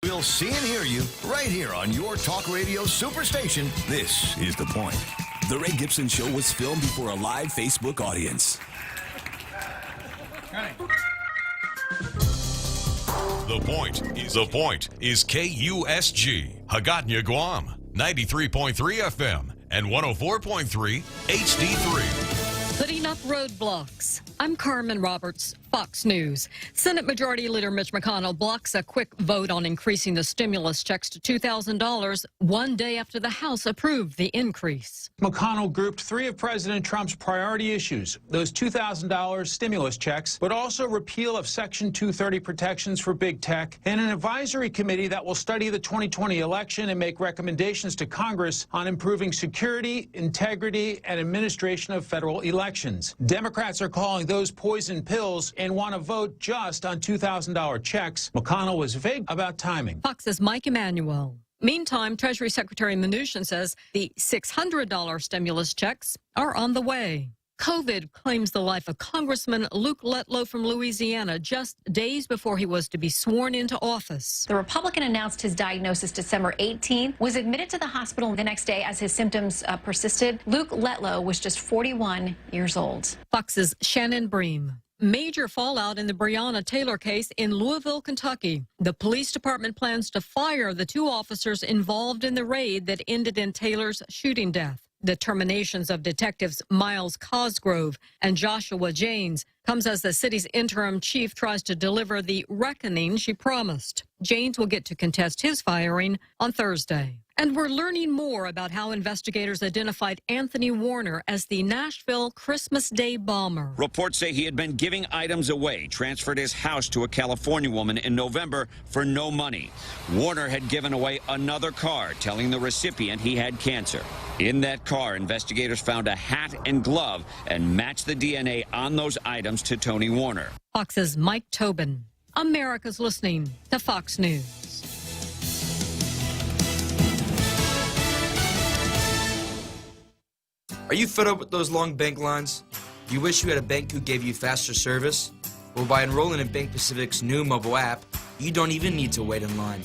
We'll see and hear you right here on your talk radio superstation. This is The Point. The Ray Gibson Show was filmed before a live Facebook audience. The Point is KUSG, Hagåtña, Guam, 93.3 FM and 104.3 HD3. Putting up roadblocks. I'm Carmen Roberts, Fox News. Senate Majority Leader Mitch McConnell blocks a quick vote on increasing the stimulus checks to $2,000 one day after the House approved the increase. McConnell grouped three of President Trump's priority issues, those $2,000 stimulus checks, but also repeal of Section 230 protections for big tech, and an advisory committee that will study the 2020 election and make recommendations to Congress on improving security, integrity, and administration of federal elections. Democrats are calling those poison pills and want to vote just on $2,000 checks. McConnell was vague about timing. Fox's Mike Emanuel. Meantime, Treasury Secretary Mnuchin says the $600 stimulus checks are on the way. COVID claims the life of Congressman Luke Letlow from Louisiana just days before he was to be sworn into office. The Republican announced his diagnosis December 18th, was admitted to the hospital the next day as his symptoms persisted. Luke Letlow was just 41 years old. Fox's Shannon Bream. Major fallout in the Breonna Taylor case in Louisville, Kentucky. The police department plans to fire the two officers involved in the raid that ended in Taylor's shooting death. The terminations of detectives Miles Cosgrove and Joshua Janes comes as the city's interim chief tries to deliver the reckoning she promised. Janes will get to contest his firing on Thursday. And we're learning more about how investigators identified Anthony Warner as the Nashville Christmas Day bomber. Reports say he had been giving items away, transferred his house to a California woman in November for no money. Warner had given away another car, telling the recipient he had cancer. In that car, investigators found a hat and glove and matched the DNA on those items to Tony Warner. Fox's Mike Tobin. America's listening to Fox News. Are you fed up with those long bank lines? Do you wish you had a bank who gave you faster service? Well, by enrolling in Bank Pacific's new mobile app, you don't even need to wait in line.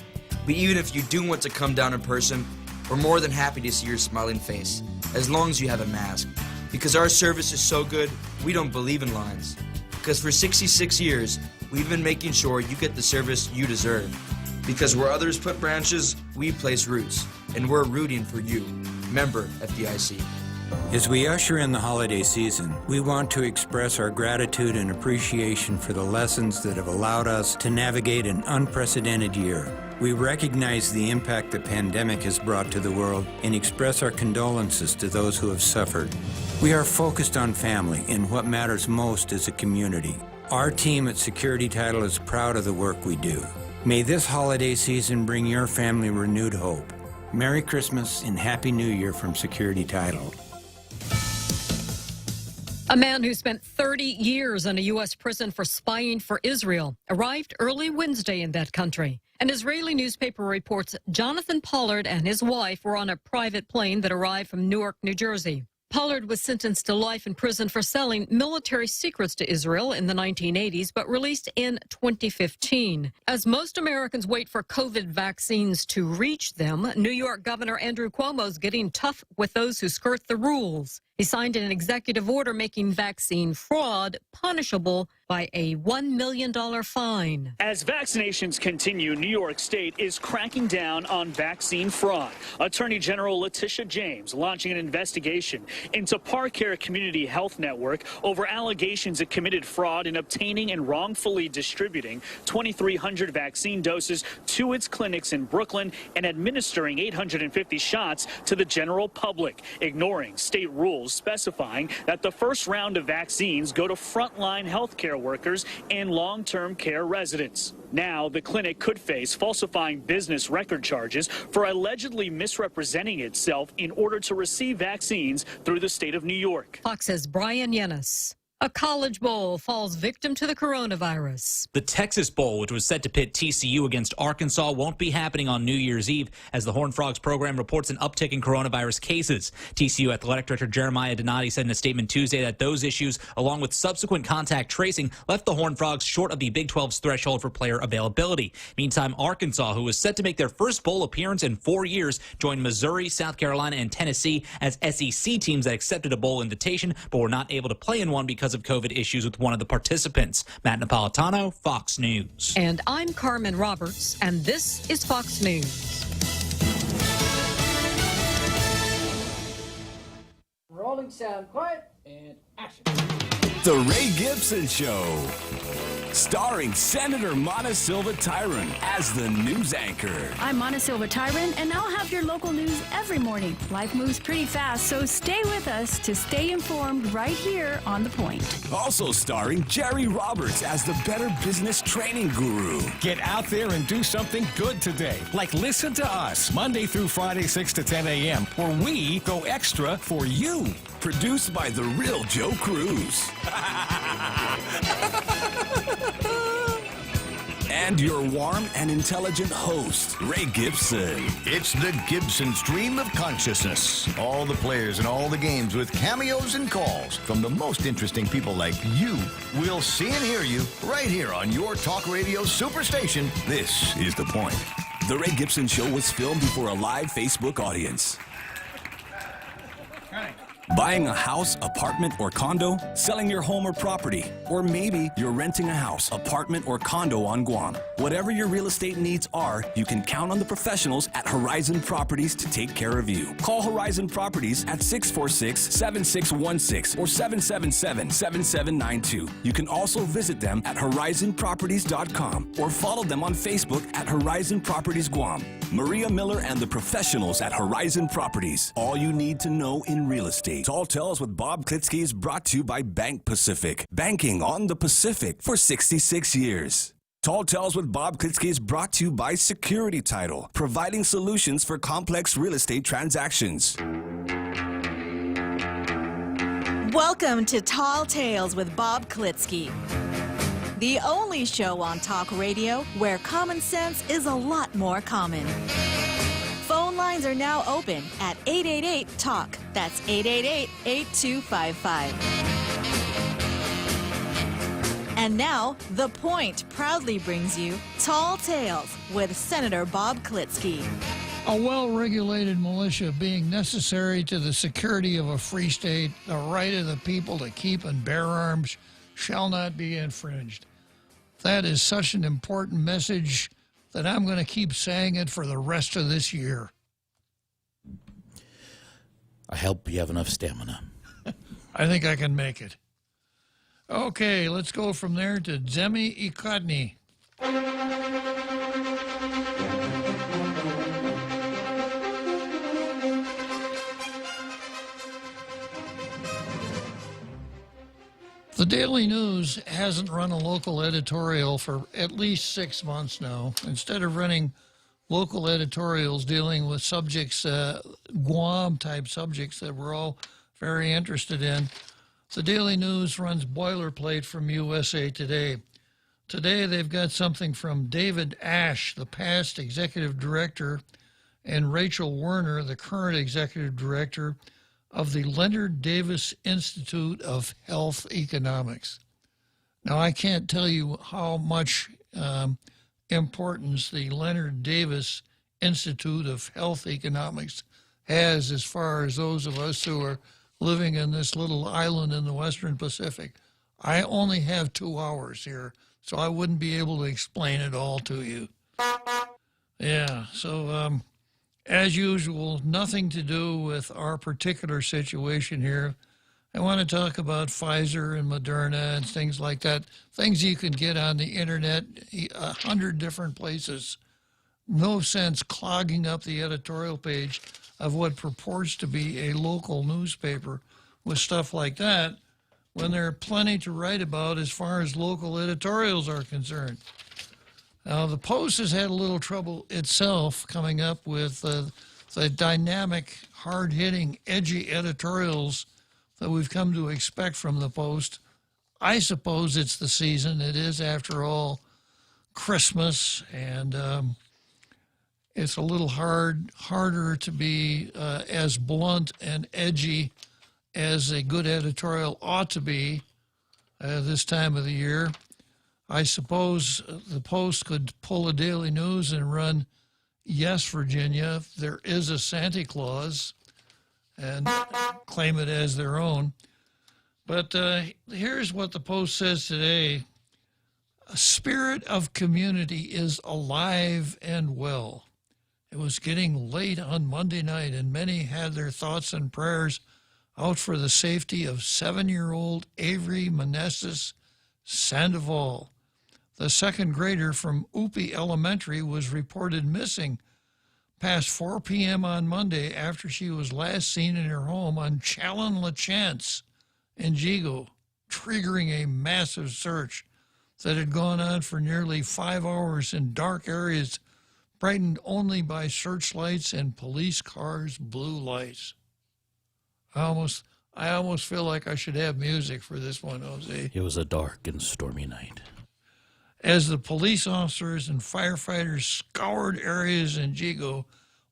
But even if you do want to come down in person, we're more than happy to see your smiling face, as long as you have a mask. Because our service is so good, we don't believe in lines. Because for 66 years, we've been making sure you get the service you deserve. Because where others put branches, we place roots. And we're rooting for you. Member FDIC. As we usher in the holiday season, we want to express our gratitude and appreciation for the lessons that have allowed us to navigate an unprecedented year. We recognize the impact the pandemic has brought to the world and express our condolences to those who have suffered. We are focused on family and what matters most as a community. Our team at Security Title is proud of the work we do. May this holiday season bring your family renewed hope. Merry Christmas and Happy New Year from Security Title. A man who spent 30 years in a U.S. prison for spying for Israel arrived early Wednesday in that country. An Israeli newspaper reports Jonathan Pollard and his wife were on a private plane that arrived from Newark, New Jersey. Pollard was sentenced to life in prison for selling military secrets to Israel in the 1980s, but released in 2015. As most Americans wait for COVID vaccines to reach them, New York Governor Andrew Cuomo is getting tough with those who skirt the rules. He signed an executive order making vaccine fraud punishable by a $1 million fine. As vaccinations continue, New York State is cracking down on vaccine fraud. Attorney General Letitia James launching an investigation into Park Care Community Health Network over allegations it committed fraud in obtaining and wrongfully distributing 2,300 vaccine doses to its clinics in Brooklyn and administering 850 shots to the general public, ignoring state rules specifying that the first round of vaccines go to frontline health care workers and long-term care residents. Now, the clinic could face falsifying business record charges for allegedly misrepresenting itself in order to receive vaccines through the state of New York. Fox's Brian Yennis. A college bowl falls victim to the coronavirus. The Texas Bowl, which was set to pit TCU against Arkansas, won't be happening on New Year's Eve as the Horned Frogs program reports an uptick in coronavirus cases. TCU Athletic Director Jeremiah Donati said in a statement Tuesday that those issues, along with subsequent contact tracing, left the Horned Frogs short of the Big 12's threshold for player availability. Meantime, Arkansas, who was set to make their first bowl appearance in 4 years, joined Missouri, South Carolina, and Tennessee as SEC teams that accepted a bowl invitation but were not able to play in one because of COVID issues with one of the participants. Matt Napolitano, Fox News. And I'm Carmen Roberts, and this is Fox News. Rolling sound, quiet, and action. The Ray Gibson Show. Starring Senator Mona Silva Tyron as the news anchor. I'm Mona Silva Tyron, and I'll have your local news every morning. Life moves pretty fast, so stay with us to stay informed right here on The Point. Also starring Jerry Roberts as the Better Business Training Guru. Get out there and do something good today. Like listen to us, Monday through Friday, 6 to 10 a.m., where we go extra for you. Produced by the real Joe Cruz. And your warm and intelligent host, Ray Gibson. It's the Gibson Stream of Consciousness. All the players and all the games with cameos and calls from the most interesting people like you. We'll see and hear you right here on your talk radio superstation. This is The Point. The Ray Gibson Show was filmed before a live Facebook audience. Buying a house, apartment, or condo, selling your home or property, or maybe you're renting a house, apartment, or condo on Guam. Whatever your real estate needs are, you can count on the professionals at Horizon Properties to take care of you. Call Horizon Properties at 646-7616 or 777-7792. You can also visit them at horizonproperties.com or follow them on Facebook at Horizon Properties Guam. Maria Miller and the professionals at Horizon Properties. All you need to know in real estate. Tall Tales with Bob Klitzkie is brought to you by Bank Pacific. Banking on the Pacific for 66 years. Tall Tales with Bob Klitzkie is brought to you by Security Title, providing solutions for complex real estate transactions. Welcome to Tall Tales with Bob Klitzkie, the only show on talk radio where common sense is a lot more common. Phone lines are now open at 888-TALK. That's 888-8255. And now, The Point proudly brings you Tall Tales with Senator Bob Klitzkie. A well-regulated militia being necessary to the security of a free state, the right of the people to keep and bear arms shall not be infringed. That is such an important message that I'm going to keep saying it for the rest of this year. I hope you have enough stamina. I think I can make it. Okay, let's go from there to Zemi Ikotny. The Daily News hasn't run a local editorial for at least 6 months now. Instead of running local editorials dealing with subjects, Guam-type subjects that we're all very interested in, the Daily News runs boilerplate from USA Today. Today they've got something from David Ash, the past executive director, and Rachel Werner, the current executive director of the Leonard Davis Institute of Health Economics. Now, I can't tell you how much importance the Leonard Davis Institute of Health Economics has as far as those of us who are living in this little island in the Western Pacific. I only have 2 hours here, so I wouldn't be able to explain it all to you. Yeah, so as usual, nothing to do with our particular situation here. I want to talk about Pfizer and Moderna and things like that, things you can get on the internet, 100 different places. No sense clogging up the editorial page of what purports to be a local newspaper with stuff like that when there are plenty to write about as far as local editorials are concerned. Now, the Post has had a little trouble itself coming up with the dynamic, hard-hitting, edgy editorials that we've come to expect from the Post I suppose it's the season. It is, after all, Christmas, and it's a little harder to be as blunt and edgy as a good editorial ought to be this time of the year. I suppose the Post could pull a Daily News and run, "Yes, Virginia, there is a Santa Claus," and claim it as their own. But here's what the Post says today. A spirit of community is alive and well. It was getting late on Monday night, and many had their thoughts and prayers out for the safety of 7-year-old Avery Manessis Sandoval. The second grader from Upi Elementary was reported missing past 4 p.m. on Monday after she was last seen in her home on Chalon La Chance in Jigo, triggering a massive search that had gone on for nearly 5 hours in dark areas brightened only by searchlights and police cars' blue lights. I almost feel like I should have music for this one, Jose. It was a dark and stormy night. As the police officers and firefighters scoured areas in Jigo,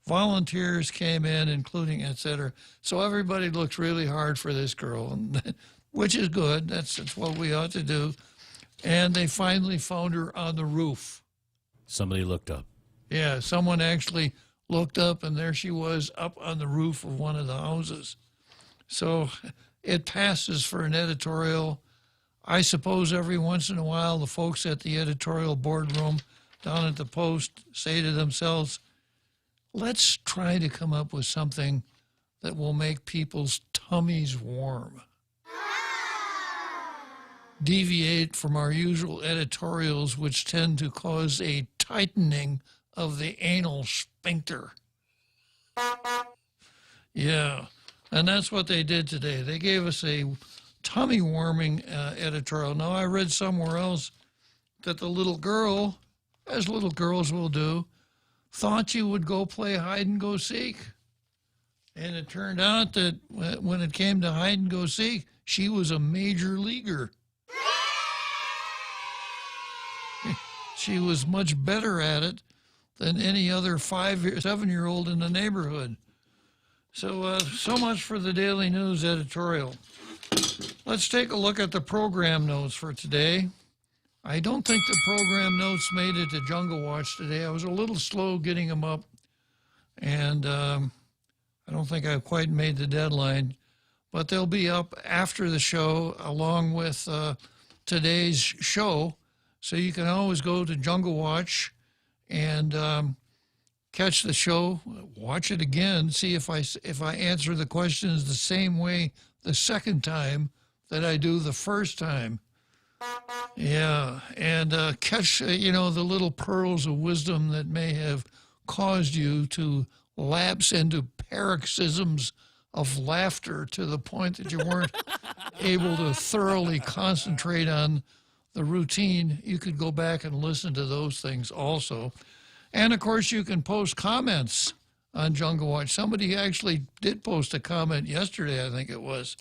volunteers came in, including etc. So everybody looks really hard for this girl, which is good. That's what we ought to do. And they finally found her on the roof. Somebody looked up. Yeah, someone actually looked up, and there she was up on the roof of one of the houses. So it passes for an editorial. I suppose every once in a while the folks at the editorial boardroom down at the Post say to themselves, let's try to come up with something that will make people's tummies warm. Deviate from our usual editorials, which tend to cause a tightening of the anal sphincter. Yeah, and that's what they did today. They gave us a tummy-warming editorial. Now, I read somewhere else that the little girl, as little girls will do, thought you would go play hide-and-go-seek. And it turned out that when it came to hide-and-go-seek, she was a major leaguer. She was much better at it than any other 7-year-old in the neighborhood. So much for the Daily News editorial. Let's take a look at the program notes for today. I don't think the program notes made it to Jungle Watch today. I was a little slow getting them up, and I don't think I quite made the deadline. But they'll be up after the show along with today's show. So you can always go to Jungle Watch and catch the show, watch it again, see if I answer the questions the same way the second time that I do the first time. Yeah, and catch, the little pearls of wisdom that may have caused you to lapse into paroxysms of laughter to the point that you weren't able to thoroughly concentrate on the routine. You could go back and listen to those things also. And, of course, you can post comments on Jungle Watch. Somebody actually did post a comment yesterday, I think it was.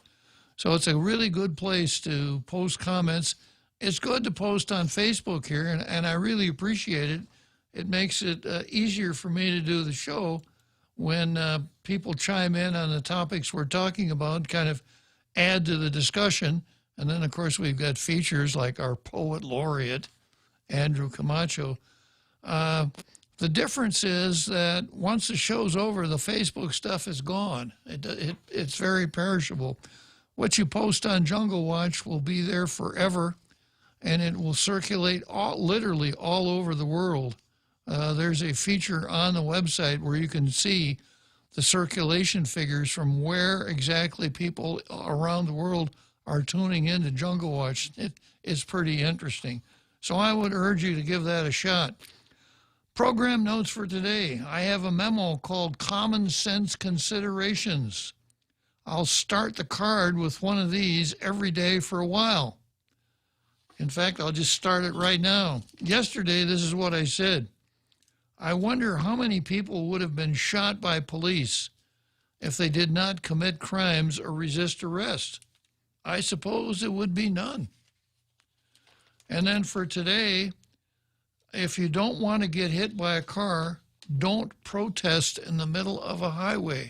So it's a really good place to post comments. It's good to post on Facebook here, and I really appreciate it. It makes it easier for me to do the show when people chime in on the topics we're talking about, kind of add to the discussion. And then, of course, we've got features like our poet laureate, Andrew Camacho. The difference is that once the show's over, the Facebook stuff is gone. It's very perishable. What you post on Jungle Watch will be there forever, and it will circulate literally all over the world. There's a feature on the website where you can see the circulation figures from where exactly people around the world are tuning into Jungle Watch. It's pretty interesting. So I would urge you to give that a shot. Program notes for today. I have a memo called Common Sense Considerations. I'll start the card with one of these every day for a while. In fact, I'll just start it right now. Yesterday, this is what I said. I wonder how many people would have been shot by police if they did not commit crimes or resist arrest. I suppose it would be none. And then for today, if you don't want to get hit by a car, don't protest in the middle of a highway.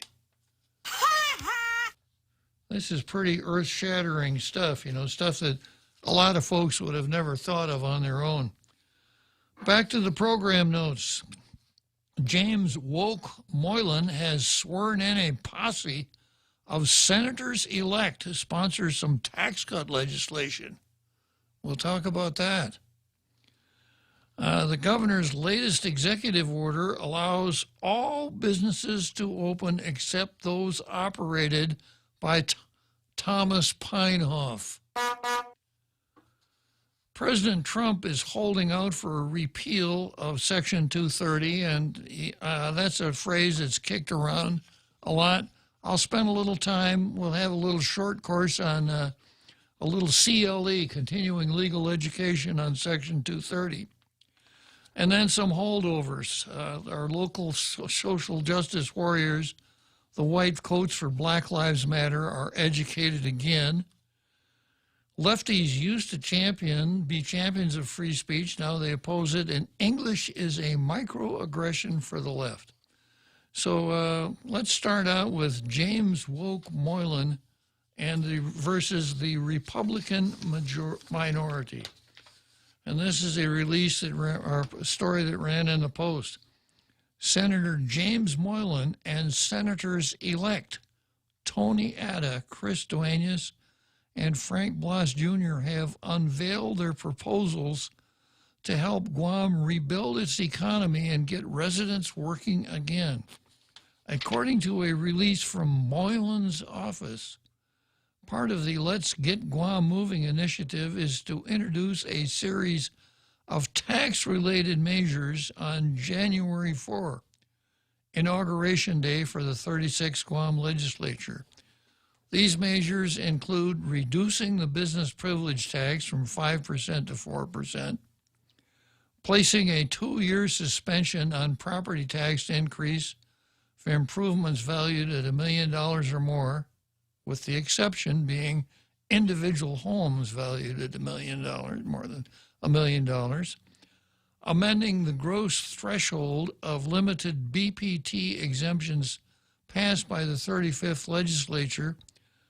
This is pretty earth-shattering stuff, stuff that a lot of folks would have never thought of on their own. Back to the program notes. James Woke Moylan has sworn in a posse of senators-elect to sponsor some tax cut legislation. We'll talk about that. The governor's latest executive order allows all businesses to open except those operated by Thomas Pinehoff. President Trump is holding out for a repeal of Section 230, and that's a phrase that's kicked around a lot. I'll spend a little time. We'll have a little short course on a little CLE, continuing legal education on Section 230. And then some holdovers. Our local social justice warriors, the white coats for Black Lives Matter, are educated again. Lefties used to be champions of free speech. Now they oppose it, and English is a microaggression for the left. So let's start out with James Woke Moylan versus the Republican minority. And this is a release or a story that ran in the Post. Senator James Moylan and Senators-elect Tony Atta, Chris Duenas, and Frank Blas Jr. have unveiled their proposals to help Guam rebuild its economy and get residents working again. According to a release from Moylan's office, part of the Let's Get Guam Moving initiative is to introduce a series of tax-related measures on January 4, Inauguration Day for the 36th Guam Legislature. These measures include reducing the business privilege tax from 5% to 4%, placing a 2-year suspension on property tax increase for improvements valued at $1 million or more, with the exception being individual homes valued at $1 million, more than $1 million, amending the gross threshold of limited BPT exemptions passed by the 35th legislature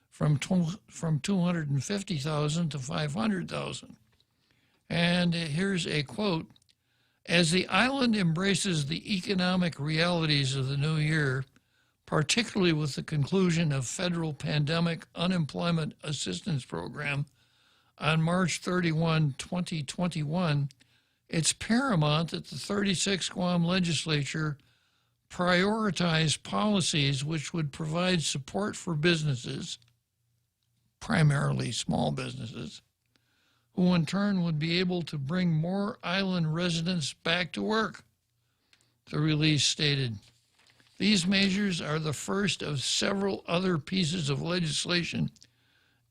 from 250,000 to 500,000. And here's a quote: as the island embraces the economic realities of the new year, particularly with the conclusion of federal pandemic unemployment assistance program on March 31, 2021, it's paramount that the 36th Guam legislature prioritize policies which would provide support for businesses, primarily small businesses, who in turn would be able to bring more island residents back to work, the release stated. These measures are the first of several other pieces of legislation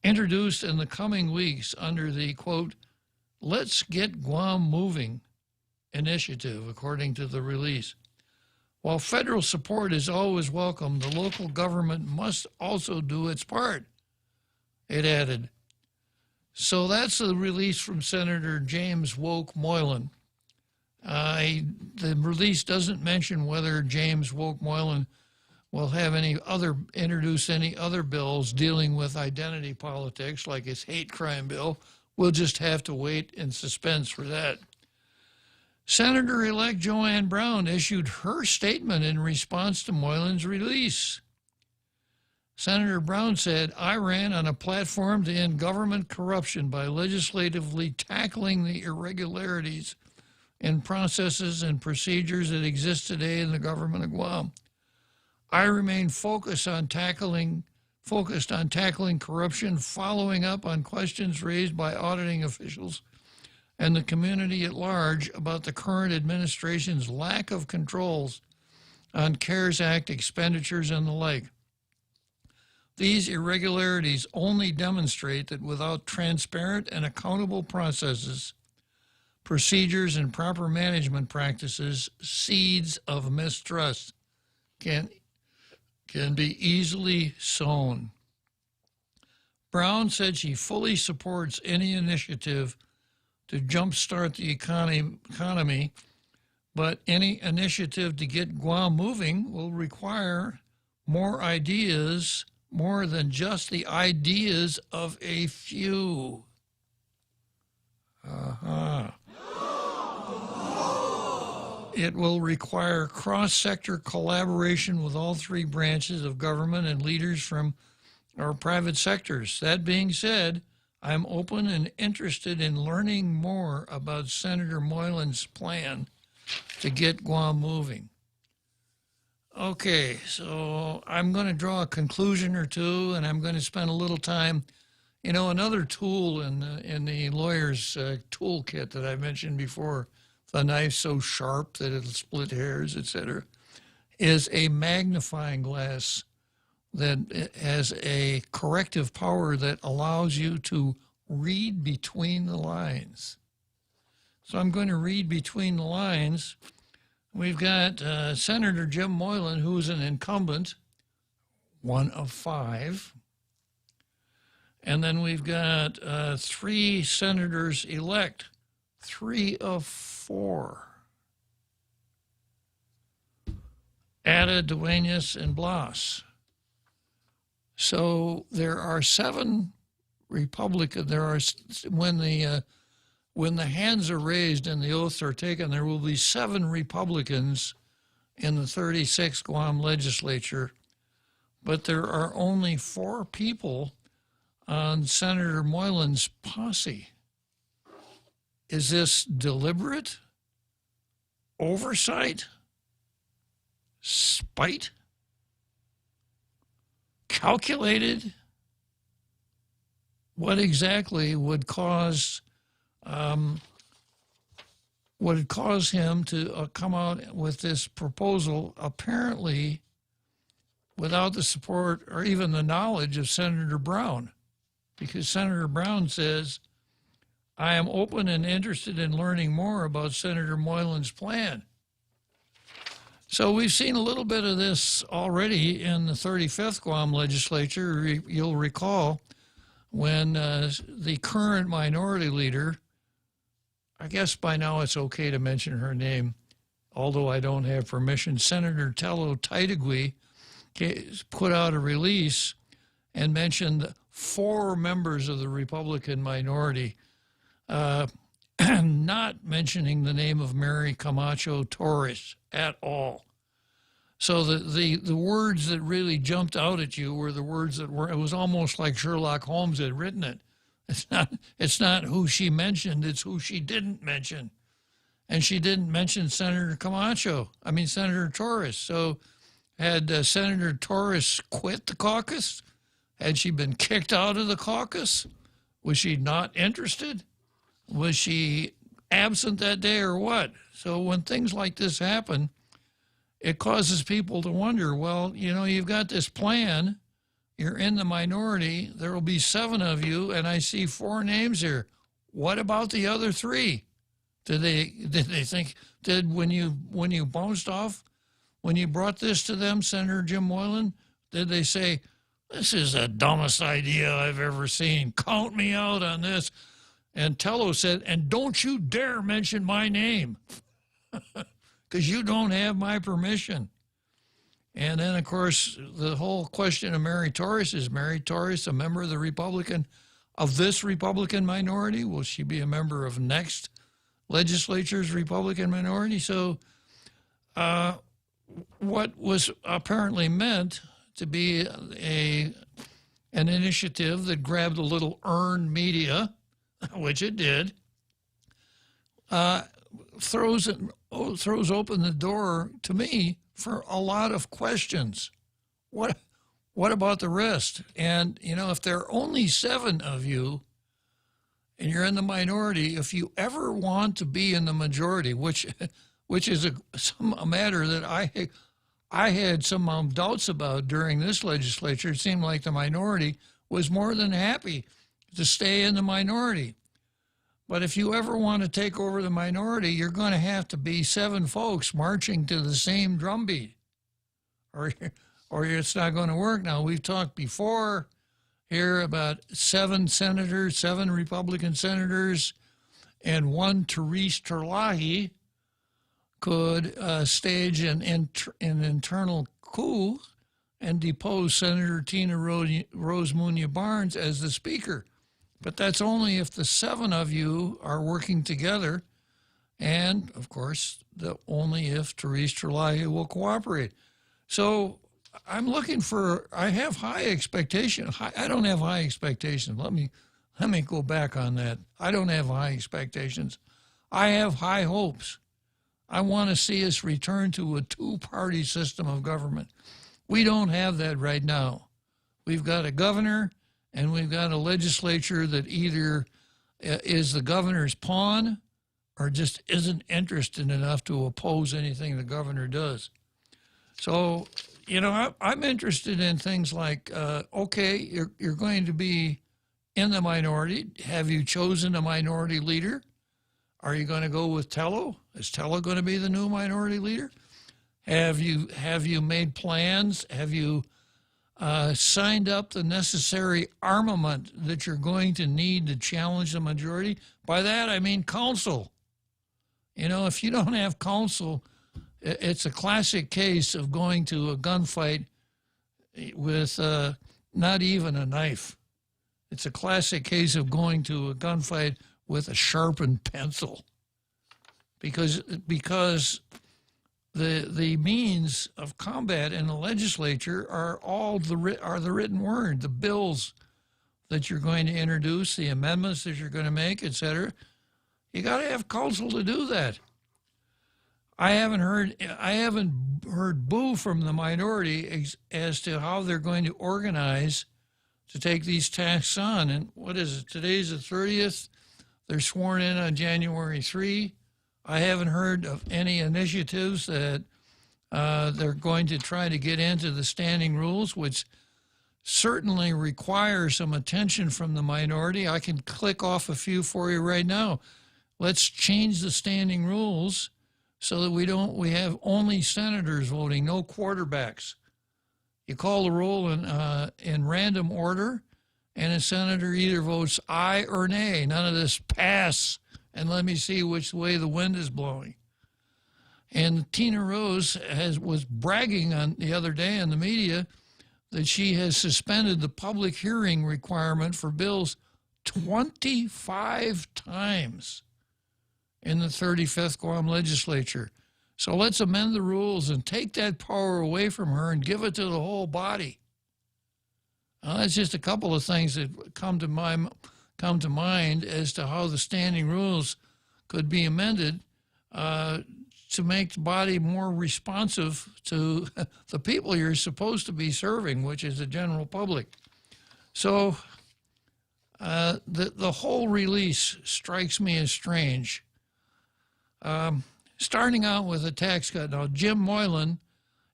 introduced in the coming weeks under the, quote, Let's Get Guam Moving initiative, according to the release. While federal support is always welcome, the local government must also do its part, it added. So that's the release from Senator James Woke Moylan. The release doesn't mention whether James Woke Moylan will have introduce any other bills dealing with identity politics, like his hate crime bill. We'll just have to wait in suspense for that. Senator-elect Joanne Brown issued her statement in response to Moylan's release. Senator Brown said, I ran on a platform to end government corruption by legislatively tackling the irregularities in processes and procedures that exist today in the government of Guam. I remain focused on tackling corruption, following up on questions raised by auditing officials and the community at large about the current administration's lack of controls on CARES Act expenditures and the like. These irregularities only demonstrate that without transparent and accountable processes, procedures, and proper management practices, seeds of mistrust can be easily sown. Brown said she fully supports any initiative to jumpstart the economy, but any initiative to get Guam moving will require more ideas, more than just the ideas of a few. It will require cross-sector collaboration with all three branches of government and leaders from our private sectors. That being said, I'm open and interested in learning more about Senator Moylan's plan to get Guam moving. Okay, so I'm going to draw a conclusion or two, and I'm going to spend a little time. You know, another tool in the lawyer's toolkit that I mentioned before, the knife so sharp that it'll split hairs, etc., is a magnifying glass that has a corrective power that allows you to read between the lines. So I'm going to read between the lines. We've got Senator Jim Moylan, who's an incumbent, one of 5. And then we've got 3 senators elect, 3 of 4. Ada, Duenas, and Blas. So there are 7 Republican. There are, when the hands are raised and the oaths are taken, there will be 7 Republicans in the 36th Guam legislature, but there are only 4 people on Senator Moylan's posse. Is this deliberate? Oversight? Spite? Calculated? What exactly would cause him to come out with this proposal, apparently without the support or even the knowledge of Senator Brown? Because Senator Brown says, I am open and interested in learning more about Senator Moylan's plan. So we've seen a little bit of this already in the 35th Guam legislature. You'll recall when the current minority leader, I guess by now it's okay to mention her name, although I don't have permission, Senator Tello Taitigui put out a release and mentioned 4 members of the Republican minority, not mentioning the name of Mary Camacho Torres at all. So the words that really jumped out at you were the words that were, it was almost like Sherlock Holmes had written it. It's not who she mentioned, it's who she didn't mention. And she didn't mention Senator Torres. So had Senator Torres quit the caucus? Had she been kicked out of the caucus? Was she not interested? Was she absent that day or what? So when things like this happen, it causes people to wonder, well, you know, you've got this plan, you're in the minority, there will be 7 of you, and I see 4 names here. What about the other 3? Did they think, when you bounced off, when you brought this to them, Senator Jim Moylan, did they say, this is the dumbest idea I've ever seen, count me out on this? And Tello said, and don't you dare mention my name, because you don't have my permission. And then, of course, the whole question of Mary Torres, is Mary Torres a member of this Republican minority? Will she be a member of next legislature's Republican minority? So what was apparently meant to be an initiative that grabbed a little earned media, which it did, throws open the door, to me, for a lot of questions. What about the rest? And, you know, if there are only 7 of you and you're in the minority, if you ever want to be in the majority, which is a matter that I had some doubts about during this legislature, it seemed like the minority was more than happy to stay in the minority. But if you ever want to take over the minority, you're going to have to be 7 folks marching to the same drumbeat, or it's not going to work. Now, we've talked before here about 7 senators, 7 Republican senators, and one Therese Terlahi could stage an internal coup and depose Senator Tina Rose Munya Barnes as the Speaker. But that's only if the 7 of you are working together, and, of course, only if Therese Terlahi will cooperate. So I'm looking for, I have high expectations. I don't have high expectations. Let me go back on that. I don't have high expectations. I have high hopes. I want to see us return to a two-party system of government. We don't have that right now. We've got a governor and we've got a legislature that either is the governor's pawn or just isn't interested enough to oppose anything the governor does. So, you know, I'm interested in things like, okay, you're going to be in the minority. Have you chosen a minority leader? Are you going to go with Tello? Is Tello going to be the new minority leader? Have you made plans? Have you signed up the necessary armament that you're going to need to challenge the majority? By that, I mean counsel. You know, if you don't have counsel, it's a classic case of going to a gunfight with not even a knife. It's a classic case of going to a gunfight with a sharpened pencil, because the means of combat in the legislature are all the written word, the bills that you're going to introduce, the amendments that you're going to make, etc. You got to have counsel to do that. I haven't heard boo from the minority as to how they're going to organize to take these tasks on. And what is it? Today's the 30th. They're sworn in on January 3. I haven't heard of any initiatives that they're going to try to get into the standing rules, which certainly require some attention from the minority. I can click off a few for you right now. Let's change the standing rules so that we have only senators voting, no quarterbacks. You call the roll in random order, and a senator either votes aye or nay. None of this pass, and let me see which way the wind is blowing. And Tina Rose was bragging on the other day in the media that she has suspended the public hearing requirement for bills 25 times in the 35th Guam legislature. So let's amend the rules and take that power away from her and give it to the whole body. Now, that's just a couple of things that come to mind as to how the standing rules could be amended to make the body more responsive to the people you're supposed to be serving, which is the general public. So the whole release strikes me as strange. Starting out with a tax cut. Now, Jim Moylan,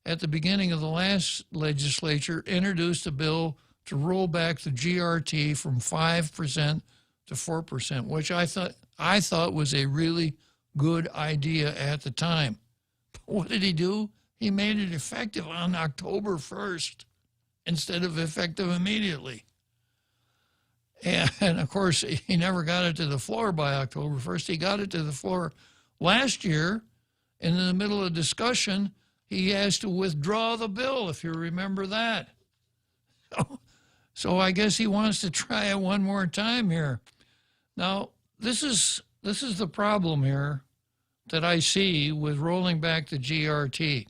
at the beginning of the last legislature, introduced a bill to roll back the GRT from 5% to 4%, which I thought was a really good idea at the time. But what did he do? He made it effective on October 1st instead of effective immediately. And of course, he never got it to the floor by October 1st. He got it to the floor last year, and in the middle of discussion, he has to withdraw the bill, if you remember that. So I guess he wants to try it one more time here. Now, this is the problem here that I see with rolling back the GRT.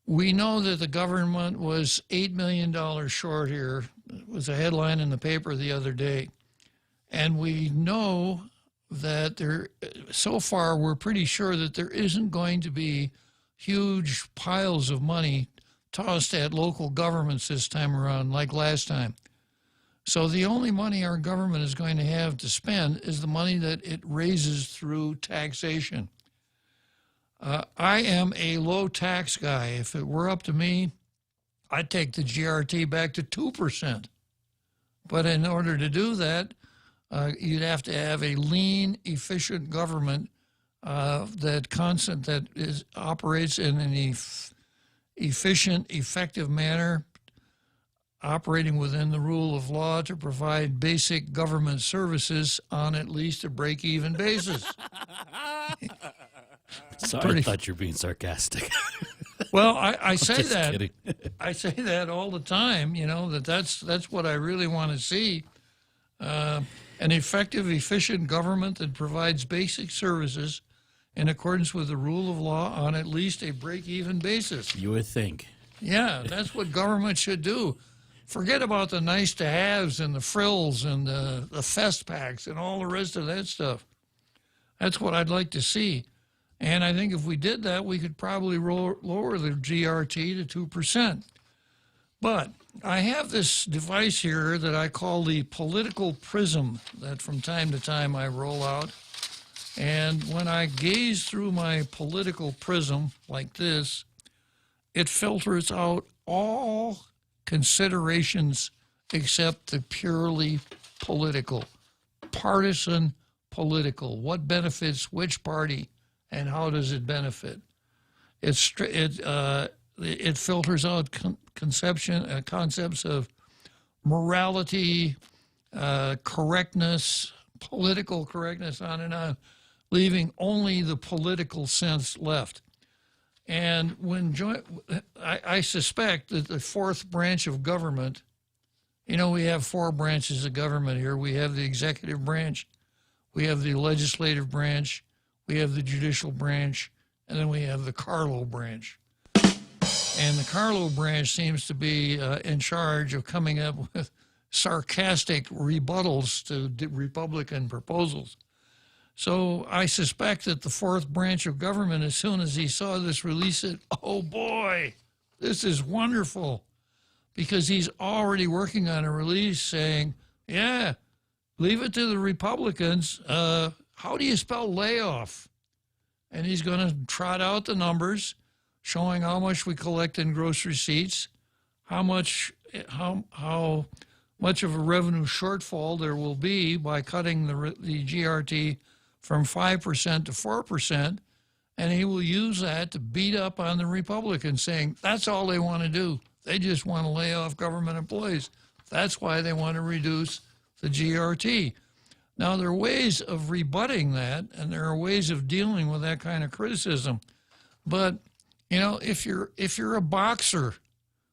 We know that the government was $8 million short here. It was a headline in the paper the other day. And we know that so far we're pretty sure that there isn't going to be huge piles of money tossed at local governments this time around like last time. So the only money our government is going to have to spend is the money that it raises through taxation. I am a low tax guy. If it were up to me, I'd take the GRT back to 2%. But in order to do that, you'd have to have a lean, efficient government that operates in an efficient, effective manner. operating within the rule of law to provide basic government services on at least a break-even basis. Sorry, I thought you were being sarcastic. Well, I say just that. kidding. I say that all the time, you know, that's what I really want to see. An effective, efficient government that provides basic services in accordance with the rule of law on at least a break-even basis. You would think. Yeah, that's what government should do. Forget about the nice-to-haves and the frills and the fest packs and all the rest of that stuff. That's what I'd like to see. And I think if we did that, we could probably lower the GRT to 2%. But I have this device here that I call the political prism that from time to time I roll out. And when I gaze through my political prism like this, it filters out all considerations except the purely political, partisan political. What benefits which party and how does it benefit? It filters out concepts of morality, correctness, political correctness, on and on, leaving only the political sense left. And when I suspect that the fourth branch of government, you know, we have four branches of government here. We have the executive branch, we have the legislative branch, we have the judicial branch, and then we have the Carlo branch. And the Carlo branch seems to be in charge of coming up with sarcastic rebuttals to Republican proposals. So I suspect that the fourth branch of government, as soon as he saw this release, said, oh boy, this is wonderful. Because he's already working on a release saying, yeah, leave it to the Republicans. How do you spell layoff? And he's going to trot out the numbers showing how much we collect in gross receipts, how much of a revenue shortfall there will be by cutting the GRT from 5% to 4%, and he will use that to beat up on the Republicans, saying that's all they want to do. They just want to lay off government employees. That's why they want to reduce the GRT. Now, there are ways of rebutting that, and there are ways of dealing with that kind of criticism. But, you know, if you're a boxer,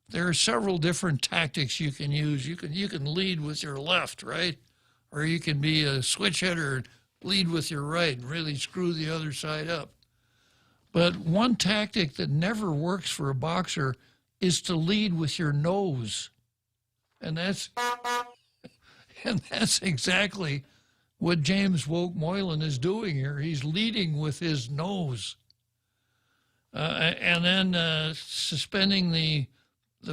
there are several different tactics you can use. You can lead with your left, right? Or you can be a switch hitter and lead with your right and really screw the other side up. But one tactic that never works for a boxer is to lead with your nose. And that's exactly what James Woke Moylan is doing here. He's leading with his nose. And then suspending the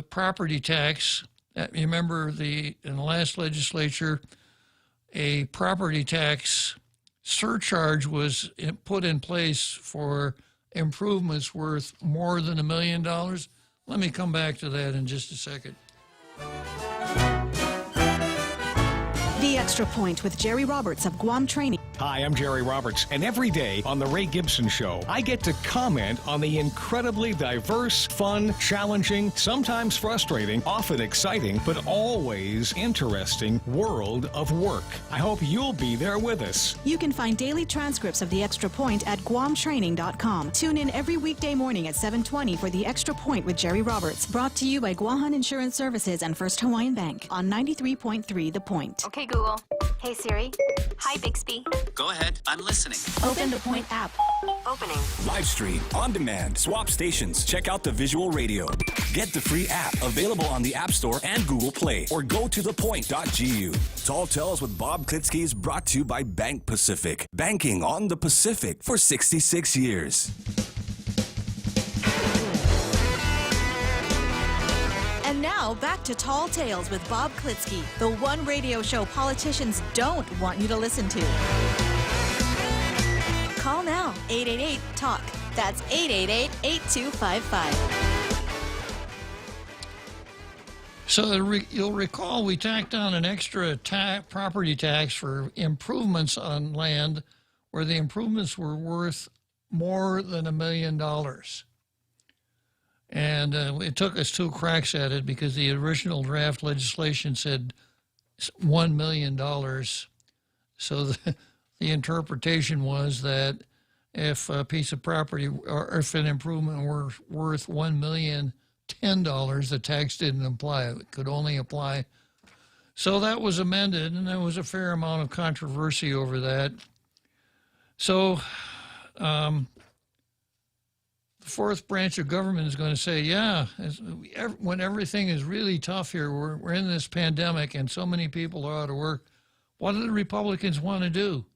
property tax. You remember in the last legislature, a property tax surcharge was put in place for improvements worth more than $1 million. Let me come back to that in just a second. The Extra Point with Jerry Roberts of Guam Training. Hi, I'm Jerry Roberts, and every day on The Ray Gibson Show, I get to comment on the incredibly diverse, fun, challenging, sometimes frustrating, often exciting, but always interesting world of work. I hope you'll be there with us. You can find daily transcripts of The Extra Point at GuamTraining.com. Tune in every weekday morning at 7:20 for The Extra Point with Jerry Roberts. Brought to you by Guahan Insurance Services and First Hawaiian Bank on 93.3 The Point. Okay, Google. Hey, Siri. Hi, Bixby. Go ahead. I'm listening. Open the Point app. Opening. Live stream, on demand, swap stations. Check out the visual radio. Get the free app available on the App Store and Google Play, or go to thepoint.gu. Tall Tales with Bob Klitzkie is brought to you by Bank Pacific. Banking on the Pacific for 66 years. And now, back to Tall Tales with Bob Klitzkie, the one radio show politicians don't want you to listen to. Call now, 888-TALK. That's 888-8255. So you'll recall we tacked on an extra property tax for improvements on land where the improvements were worth more than $1 million. And it took us 2 cracks at it because the original draft legislation said $1 million. So the interpretation was that if a piece of property or if an improvement were worth $1,010,000, the tax didn't apply. It could only apply. So that was amended, and there was a fair amount of controversy over that. So the fourth branch of government is going to say, yeah, when everything is really tough here, we're in this pandemic and so many people are out of work, what do the Republicans want to do?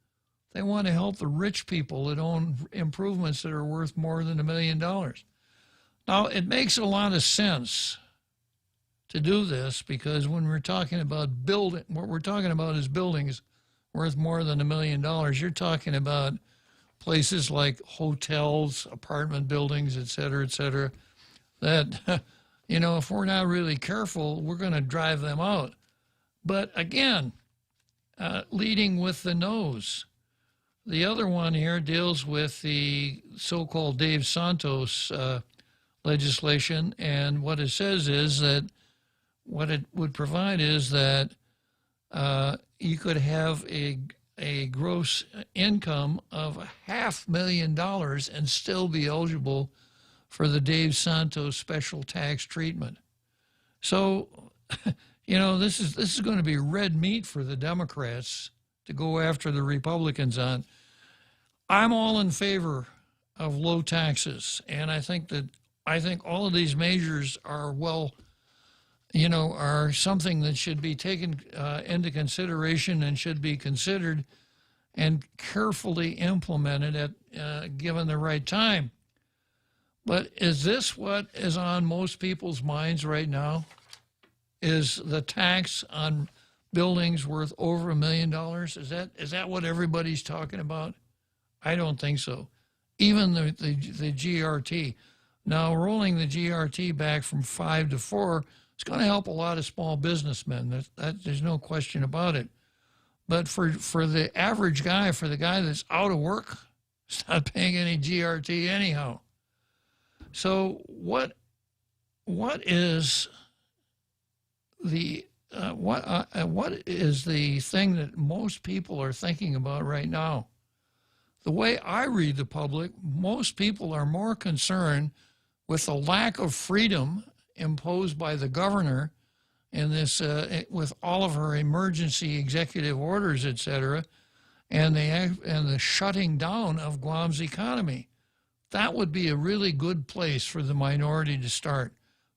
They want to help the rich people that own improvements that are worth more than $1 million. Now, it makes a lot of sense to do this because when we're talking about building, what we're talking about is buildings worth more than $1 million. You're talking about places like hotels, apartment buildings, et cetera, that, you know, if we're not really careful, we're going to drive them out. But again, leading with the nose. The other one here deals with the so-called Dave Santos legislation, and what it says is that what it would provide is that you could have a gross income of $500,000 and still be eligible for the Dave Santos special tax treatment. So, you know, this is going to be red meat for the Democrats to go after the Republicans on. I'm all in favor of low taxes, and I think all of these measures are are something that should be taken into consideration and should be considered and carefully implemented at given the right time. But is this what is on most people's minds right now? Is the tax on buildings worth over $1 million? Is that what everybody's talking about? I don't think so. Even the GRT. Now, rolling the GRT back from 5 to 4 is going to help a lot of small businessmen. There's no question about it. But for the average guy, for the guy that's out of work, he's not paying any GRT anyhow. So what is the what is the thing that most people are thinking about right now? The way I read the public, most people are more concerned with the lack of freedom imposed by the governor in this, with all of her emergency executive orders, et cetera, and the shutting down of Guam's economy. That would be a really good place for the minority to start.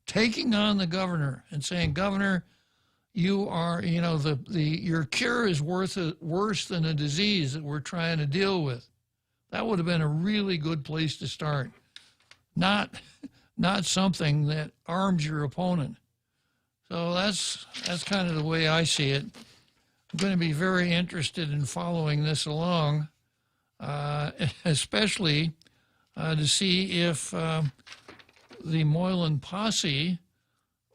Taking on the governor and saying, Governor, you are, your cure is worse than a disease that we're trying to deal with. That would have been a really good place to start. Not something that arms your opponent. So that's kind of the way I see it. I'm going to be very interested in following this along, especially to see if the Moylan posse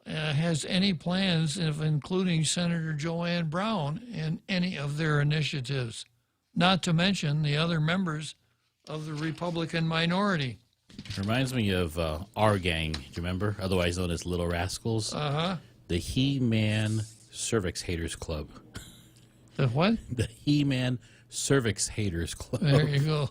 has any plans of including Senator Joanne Brown in any of their initiatives, not to mention the other members of the Republican minority. Reminds me of our gang, do you remember? Otherwise known as Little Rascals. Uh-huh. The He-Man Cervix Haters Club. The what? The He-Man Cervix Haters Club. There you go.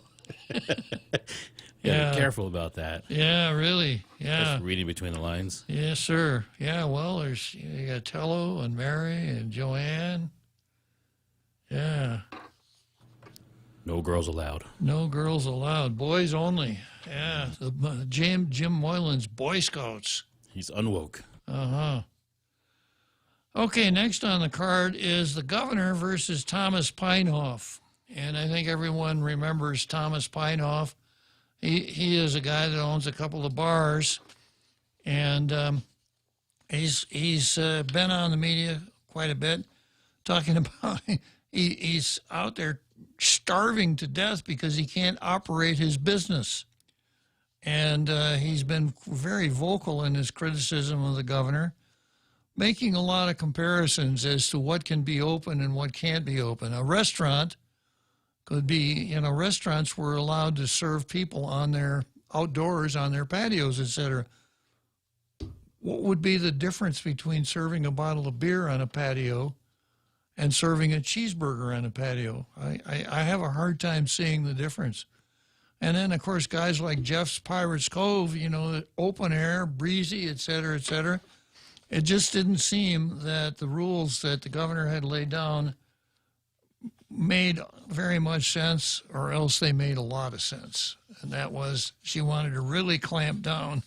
Yeah, be careful about that. Yeah, really. Yeah. Just reading between the lines. Yes, sir. Yeah, well, you got Tello and Mary and Joanne. Yeah. No girls allowed. No girls allowed. Boys only. Yeah. Jim Moylan's Boy Scouts. He's unwoke. Uh-huh. Okay, next on the card is the governor versus Thomas Pinehoff. And I think everyone remembers Thomas Pinehoff. He is a guy that owns a couple of bars, and he's been on the media quite a bit, talking about he's out there starving to death because he can't operate his business, and he's been very vocal in his criticism of the governor, making a lot of comparisons as to what can be open and what can't be open. A restaurant could be, restaurants were allowed to serve people on their outdoors, on their patios, etc. what would be the difference between serving a bottle of beer on a patio and serving a cheeseburger on a patio? I have a hard time seeing the difference. And then, of course, guys like Jeff's Pirates Cove, you know, open air, breezy, et cetera, et cetera. It just didn't seem that the rules that the governor had laid down made very much sense, or else they made a lot of sense. And that was, she wanted to really clamp down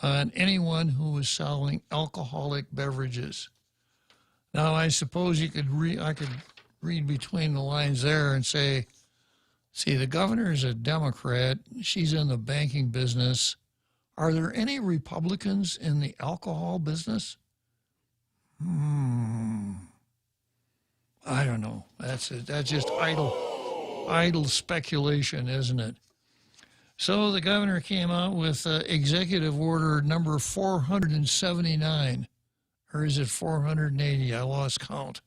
on anyone who was selling alcoholic beverages. Now, I suppose I could read between the lines there and say, see, the governor is a Democrat. She's in the banking business. Are there any Republicans in the alcohol business? I don't know. That's just idle speculation, isn't it? So the governor came out with executive order number 479, or is it 480? I lost count.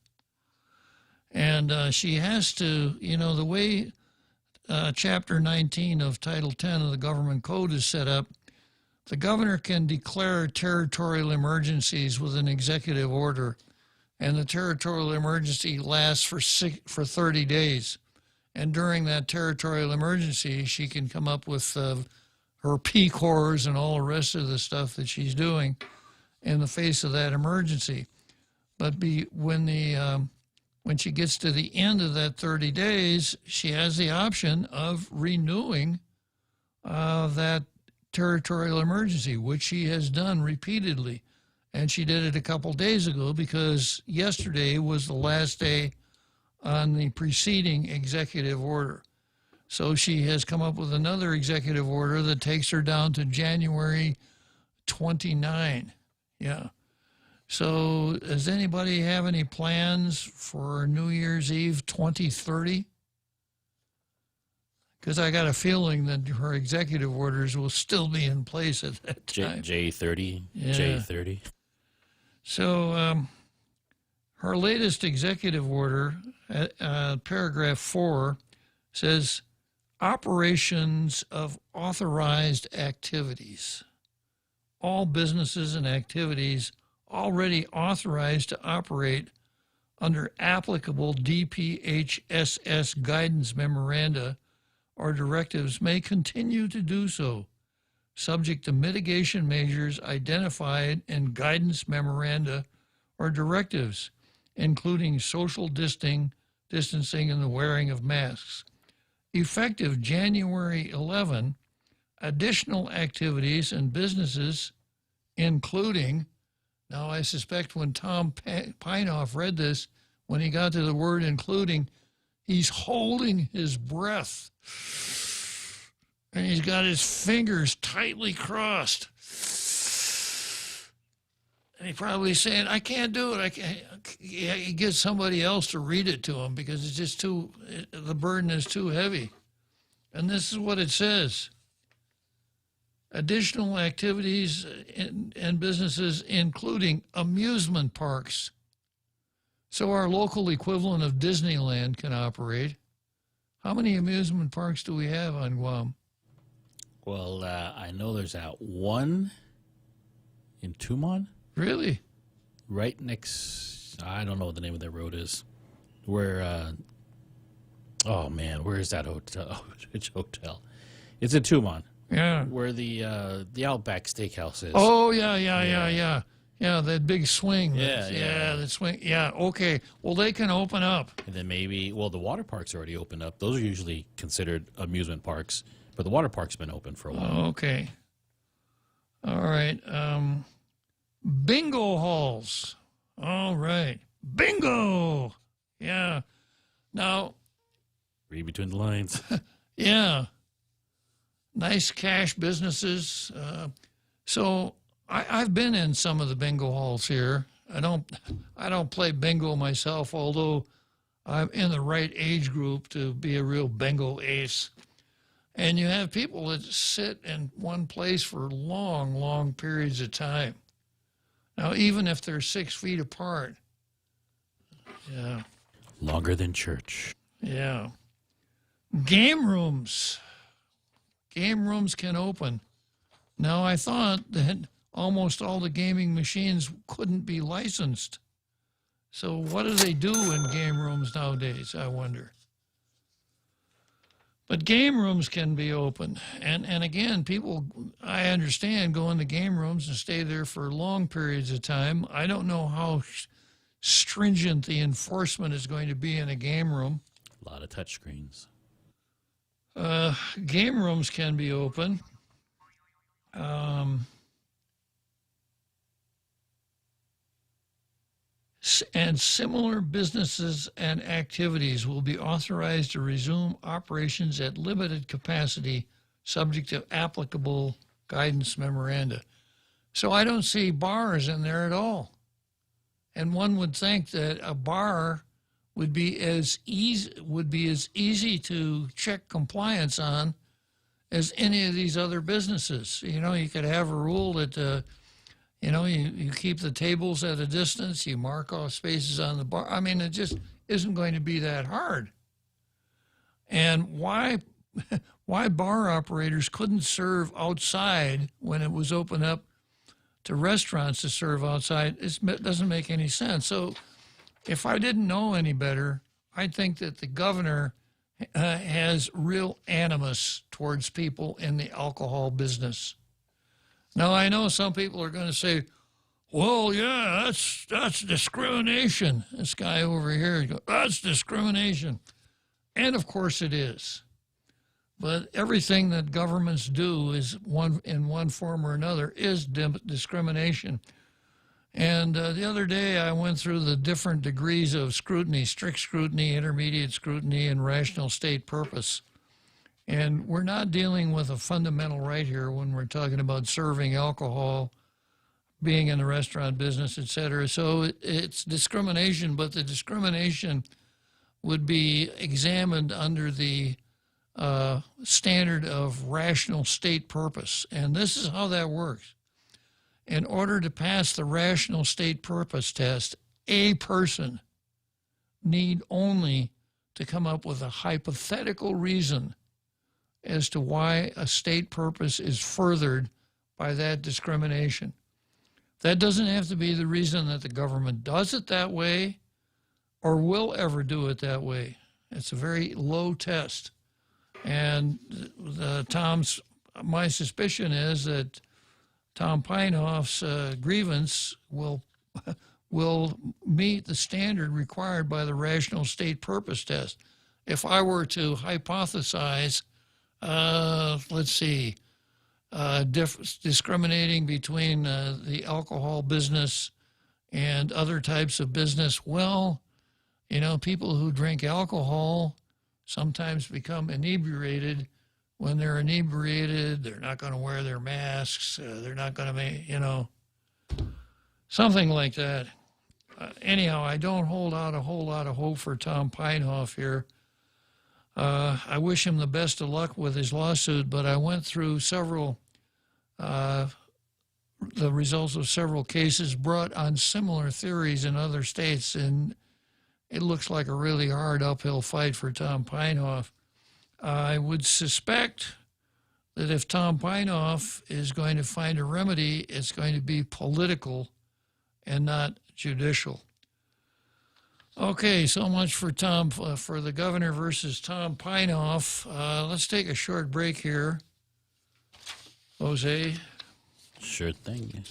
And she has to, you know, the way Chapter 19 of Title 10 of the Government Code is set up, the governor can declare territorial emergencies with an executive order, and the territorial emergency lasts for 30 days. And during that territorial emergency, she can come up with her P-Corps and all the rest of the stuff that she's doing in the face of that emergency. But when she gets to the end of that 30 days, she has the option of renewing that territorial emergency, which she has done repeatedly. And she did it a couple days ago because yesterday was the last day on the preceding executive order. So she has come up with another executive order that takes her down to January 29. Yeah. So does anybody have any plans for New Year's Eve 2030? Because I got a feeling that her executive orders will still be in place at that time. J30? Yeah. J30? So her latest executive order, paragraph 4, says operations of authorized activities. All businesses and activities already authorized to operate under applicable DPHSS guidance memoranda or directives may continue to do so, subject to mitigation measures identified in guidance memoranda or directives, including social distancing and the wearing of masks. Effective January 11, additional activities and businesses, including, now I suspect when Tom Pinoff read this, when he got to the word including, he's holding his breath. And he's got his fingers tightly crossed. And he's probably saying, I can't do it. I can't. He gets somebody else to read it to him because it's just the burden is too heavy. And this is what it says. Additional activities and businesses, including amusement parks. So our local equivalent of Disneyland can operate. How many amusement parks do we have on Guam? Well, I know there's that one in Tumon. Really? Right next, I don't know what the name of that road is. Where, oh man, where is that hotel? Which hotel? It's in Tumon. Yeah. Where the Outback Steakhouse is. Oh, yeah. Yeah, that big swing. Yeah. That swing. Yeah, okay. Well, they can open up. And then maybe, well, the water park's already opened up. Those are usually considered amusement parks, but the water park's been open for a while. Okay. All right. Bingo halls. All right. Bingo. Yeah. Now. Read between the lines. Yeah. Nice cash businesses. So I've been in some of the bingo halls here. I don't play bingo myself, although I'm in the right age group to be a real bingo ace. And you have people that sit in one place for long, long periods of time. Now, even if they're 6 feet apart. Yeah. Longer than church. Yeah. Game rooms. Game rooms can open. Now, I thought that almost all the gaming machines couldn't be licensed. So what do they do in game rooms nowadays, I wonder? But game rooms can be open. And again, people, I understand, go into game rooms and stay there for long periods of time. I don't know how stringent the enforcement is going to be in a game room. A lot of touch screens. Game rooms can be open. And similar businesses and activities will be authorized to resume operations at limited capacity, subject to applicable guidance memoranda. So I don't see bars in there at all. And one would think that a bar would be as easy to check compliance on as any of these other businesses. You know, you could have a rule that you keep the tables at a distance, you mark off spaces on the bar. I mean, it just isn't going to be that hard. And why bar operators couldn't serve outside when it was open up to restaurants to serve outside, it doesn't make any sense. So if I didn't know any better, I'd think that the governor has real animus towards people in the alcohol business. Now, I know some people are going to say, well, yeah, that's discrimination. This guy over here, goes, that's discrimination. And, of course, it is. But everything that governments do is in one form or another is discrimination. And the other day I went through the different degrees of scrutiny, strict scrutiny, intermediate scrutiny, and rational state purpose. And we're not dealing with a fundamental right here when we're talking about serving alcohol, being in the restaurant business, et cetera. So it's discrimination, but the discrimination would be examined under the standard of rational state purpose. And this is how that works. In order to pass the rational state purpose test, a person need only to come up with a hypothetical reason as to why a state purpose is furthered by that discrimination. That doesn't have to be the reason that the government does it that way or will ever do it that way. It's a very low test. And my suspicion is that Tom Pinehoff's grievance will meet the standard required by the rational state purpose test. If I were to hypothesize, let's see, discriminating between the alcohol business and other types of business, well, you know, people who drink alcohol sometimes become inebriated. When they're inebriated, they're not going to wear their masks. They're not going to make, something like that. Anyhow, I don't hold out a whole lot of hope for Tom Pinehoff here. I wish him the best of luck with his lawsuit, but I went through the results of several cases brought on similar theories in other states, and it looks like a really hard uphill fight for Tom Pinehoff. I would suspect that if Tom Pinehoff is going to find a remedy, it's going to be political and not judicial. Okay, so much for for the governor versus Tom Pinehoff. Let's take a short break here. Jose? Sure thing.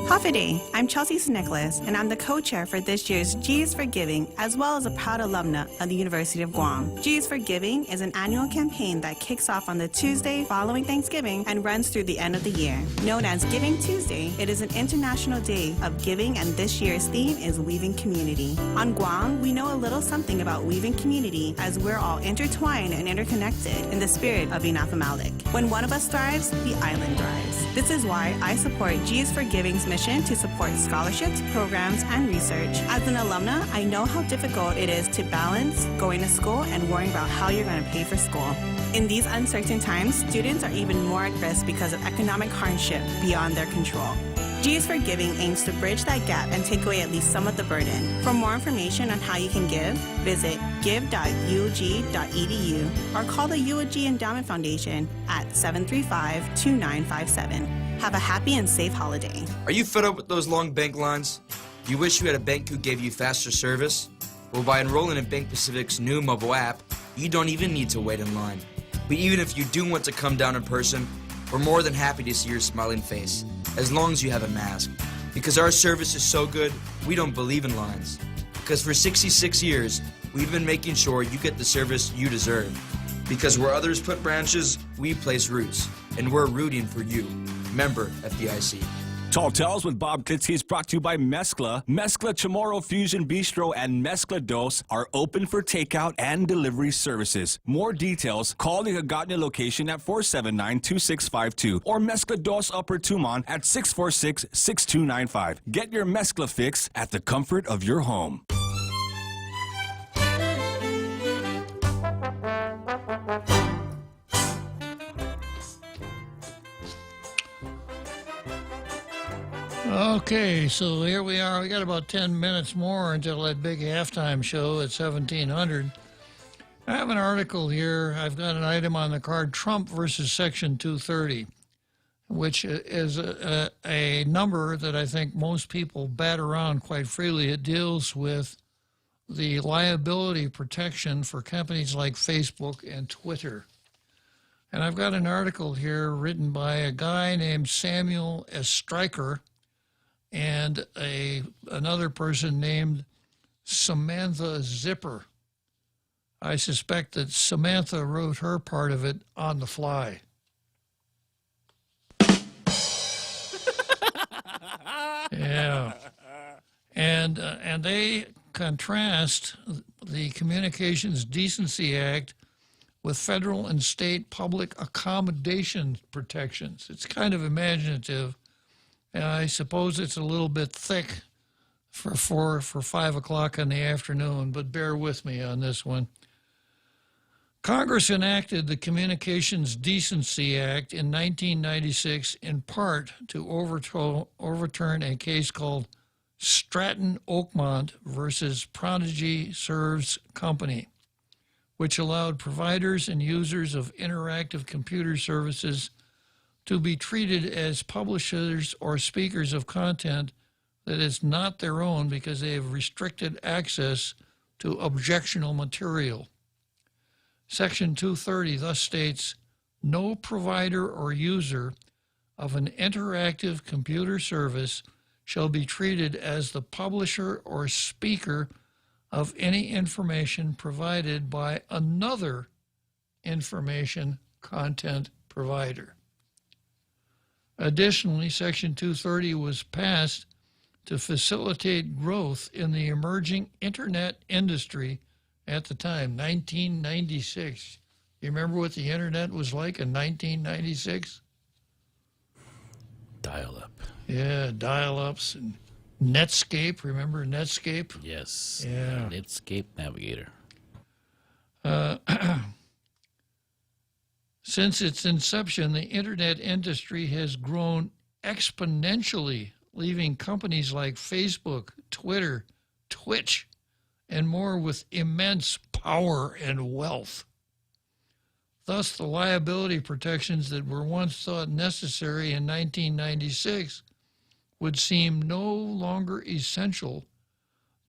Coffee Day. I'm Chelsea Nicholas, and I'm the co-chair for this year's G is for Giving, as well as a proud alumna of the University of Guam. G is for Giving is an annual campaign that kicks off on the Tuesday following Thanksgiving and runs through the end of the year. Known as Giving Tuesday, it is an international day of giving, and this year's theme is Weaving Community. On Guam, we know a little something about weaving community, as we're all intertwined and interconnected in the spirit of Inaf Malik. When one of us thrives, the island thrives. This is why I support G is for Giving's mission to support scholarships, programs, and research. As an alumna, I know how difficult it is to balance going to school and worrying about how you're going to pay for school. In these uncertain times, students are even more at risk because of economic hardship beyond their control. G G is for Giving aims to bridge that gap and take away at least some of the burden. For more information on how you can give, visit give.uog.edu or call the UOG Endowment Foundation at 735-2957. Have a happy and safe holiday. Are you fed up with those long bank lines? Do you wish you had a bank who gave you faster service? Well, by enrolling in Bank Pacific's new mobile app, you don't even need to wait in line. But even if you do want to come down in person, we're more than happy to see your smiling face, as long as you have a mask. Because our service is so good, we don't believe in lines. Because for 66 years, we've been making sure you get the service you deserve. Because where others put branches, we place roots. And we're rooting for you. Member FDIC. Tall Tales with Bob Klitzkie is brought to you by Mezcla. Mezcla Chamorro Fusion Bistro and Mezcla Dos are open for takeout and delivery services. More details, call the Hagåtña location at 479-2652 or Mezcla Dos Upper Tumon at 646-6295. Get your Mezcla fix at the comfort of your home. Okay, so here we are. We got about 10 minutes more until that big halftime show at 1700. I have an article here. I've got an item on the card, Trump versus Section 230, which is a number that I think most people bat around quite freely. It deals with the liability protection for companies like Facebook and Twitter. And I've got an article here written by a guy named Samuel S. Stryker and another person named Samantha Zipper. I suspect that Samantha wrote her part of it on the fly. Yeah. And they contrast the Communications Decency Act with federal and state public accommodation protections. It's kind of imaginative. And I suppose it's a little bit thick for 5 o'clock in the afternoon, but bear with me on this one. Congress enacted the Communications Decency Act in 1996 in part to overturn a case called Stratton Oakmont versus Prodigy Serves Company, which allowed providers and users of interactive computer services to be treated as publishers or speakers of content that is not their own because they have restricted access to objectionable material. Section 230 thus states, no provider or user of an interactive computer service shall be treated as the publisher or speaker of any information provided by another information content provider. Additionally, Section 230 was passed to facilitate growth in the emerging internet industry at the time, 1996. You remember what the internet was like in 1996? Dial-up. Yeah, dial-ups and Netscape. Remember Netscape? Yes. Yeah. Netscape Navigator. Since its inception, the internet industry has grown exponentially, leaving companies like Facebook, Twitter, Twitch, and more with immense power and wealth. Thus, the liability protections that were once thought necessary in 1996 would seem no longer essential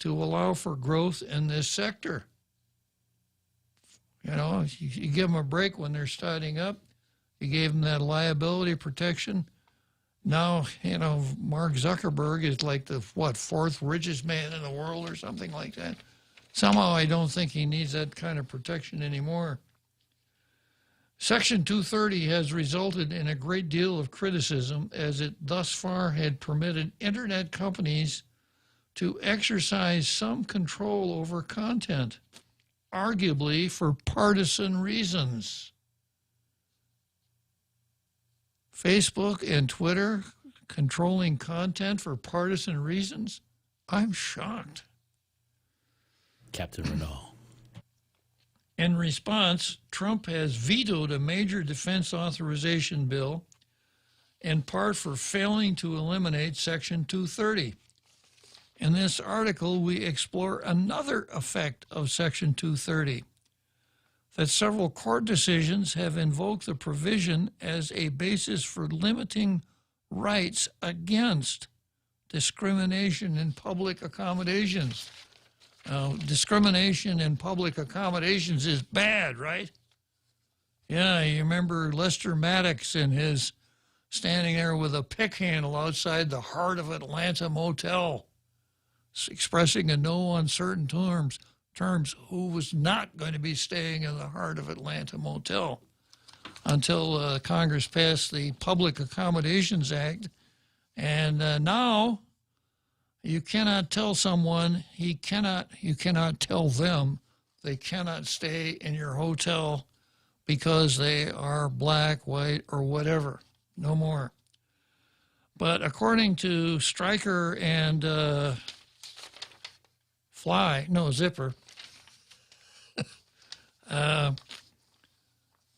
to allow for growth in this sector. You know, you give them a break when they're starting up. You gave them that liability protection. Now, you know, Mark Zuckerberg is like the, fourth richest man in the world or something like that. Somehow I don't think he needs that kind of protection anymore. Section 230 has resulted in a great deal of criticism as it thus far had permitted internet companies to exercise some control over content, arguably for partisan reasons. Facebook and Twitter controlling content for partisan reasons? I'm shocked. Captain Renault. In response, Trump has vetoed a major defense authorization bill in part for failing to eliminate Section 230. In this article, we explore another effect of Section 230, that several court decisions have invoked the provision as a basis for limiting rights against discrimination in public accommodations. Discrimination in public accommodations is bad, right? Yeah, you remember Lester Maddox and his standing there with a pick handle outside the Heart of Atlanta motel, expressing in no uncertain terms who was not going to be staying in the Heart of Atlanta motel until Congress passed the Public Accommodations Act. And now you cannot tell someone, you cannot tell them they cannot stay in your hotel because they are black, white, or whatever. No more. But according to Stryker and Zipper,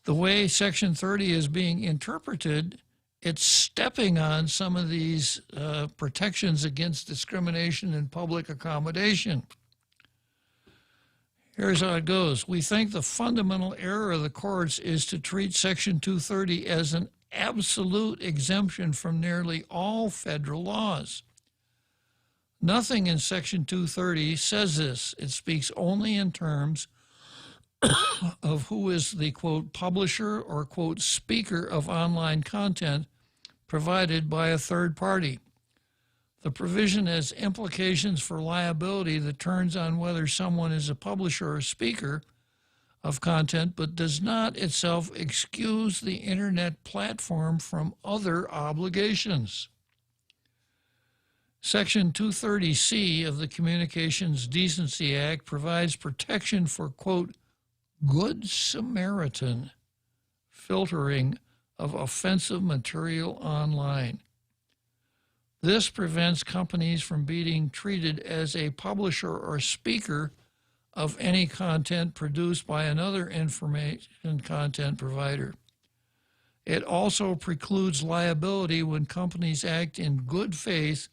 the way Section 30 is being interpreted, it's stepping on some of these protections against discrimination in public accommodation. Here's how it goes. We think the fundamental error of the courts is to treat Section 230 as an absolute exemption from nearly all federal laws. Nothing in Section 230 says this. It speaks only in terms of who is the, quote, publisher or, quote, speaker of online content provided by a third party. The provision has implications for liability that turns on whether someone is a publisher or speaker of content, but does not itself excuse the internet platform from other obligations. Section 230C of the Communications Decency Act provides protection for, quote, Good Samaritan filtering of offensive material online. This prevents companies from being treated as a publisher or speaker of any content produced by another information content provider. It also precludes liability when companies act in good faith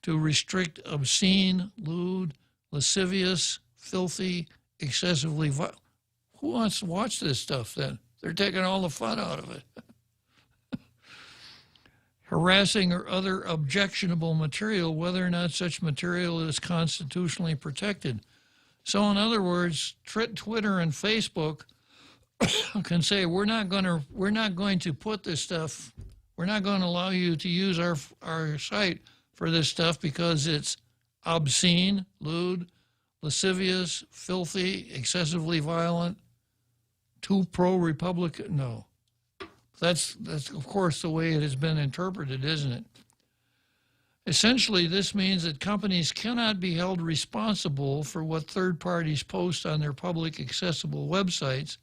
to restrict obscene, lewd, lascivious, filthy, excessively violent. Who wants to watch this stuff then? They're taking all the fun out of it. Harassing or other objectionable material, whether or not such material is constitutionally protected. So in other words, Twitter and Facebook can say, we're not going to put this stuff, we're not going to allow you to use our site for this stuff because it's obscene, lewd, lascivious, filthy, excessively violent, too pro-Republican. No. That's of course the way it has been interpreted, isn't it? Essentially, this means that companies cannot be held responsible for what third parties post on their public accessible websites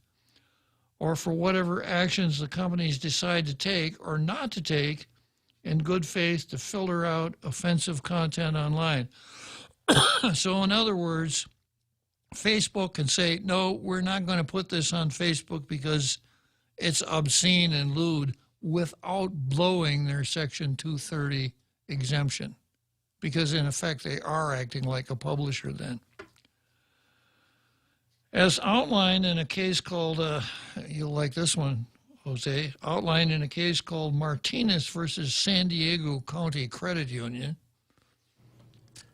or for whatever actions the companies decide to take or not to take in good faith to filter out offensive content online. So in other words, Facebook can say, no, we're not going to put this on Facebook because it's obscene and lewd without blowing their Section 230 exemption, because in effect they are acting like a publisher then. As outlined in a case called, you'll like this one, Jose, outlined in a case called Martinez versus San Diego County Credit Union.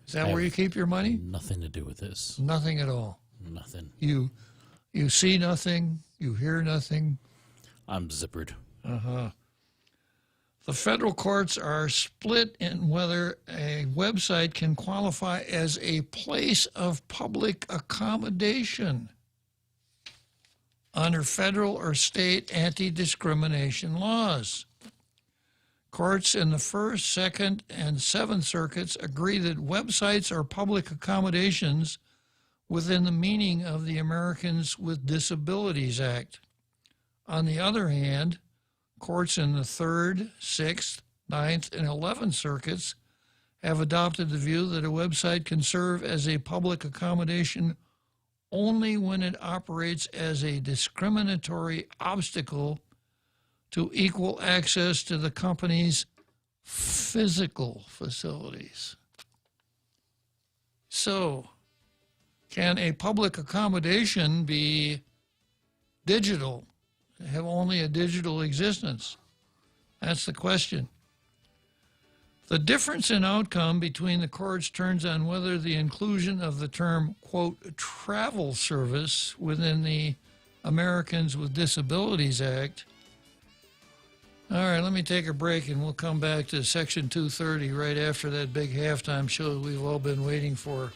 Is that where you keep your money? Nothing to do with this. Nothing at all. Nothing. You see nothing, you hear nothing. I'm zippered. Uh-huh. The federal courts are split in whether a website can qualify as a place of public accommodation under federal or state anti-discrimination laws. Courts in the First, Second, and Seventh Circuits agree that websites are public accommodations within the meaning of the Americans with Disabilities Act. On the other hand, courts in the Third, Sixth, Ninth, and 11th Circuits have adopted the view that a website can serve as a public accommodation only when it operates as a discriminatory obstacle to equal access to the company's physical facilities. So, can a public accommodation be digital, have only a digital existence? That's the question. The difference in outcome between the courts turns on whether the inclusion of the term, quote, travel service within the Americans with Disabilities Act. All right, let me take a break and we'll come back to Section 230 right after that big halftime show that we've all been waiting for.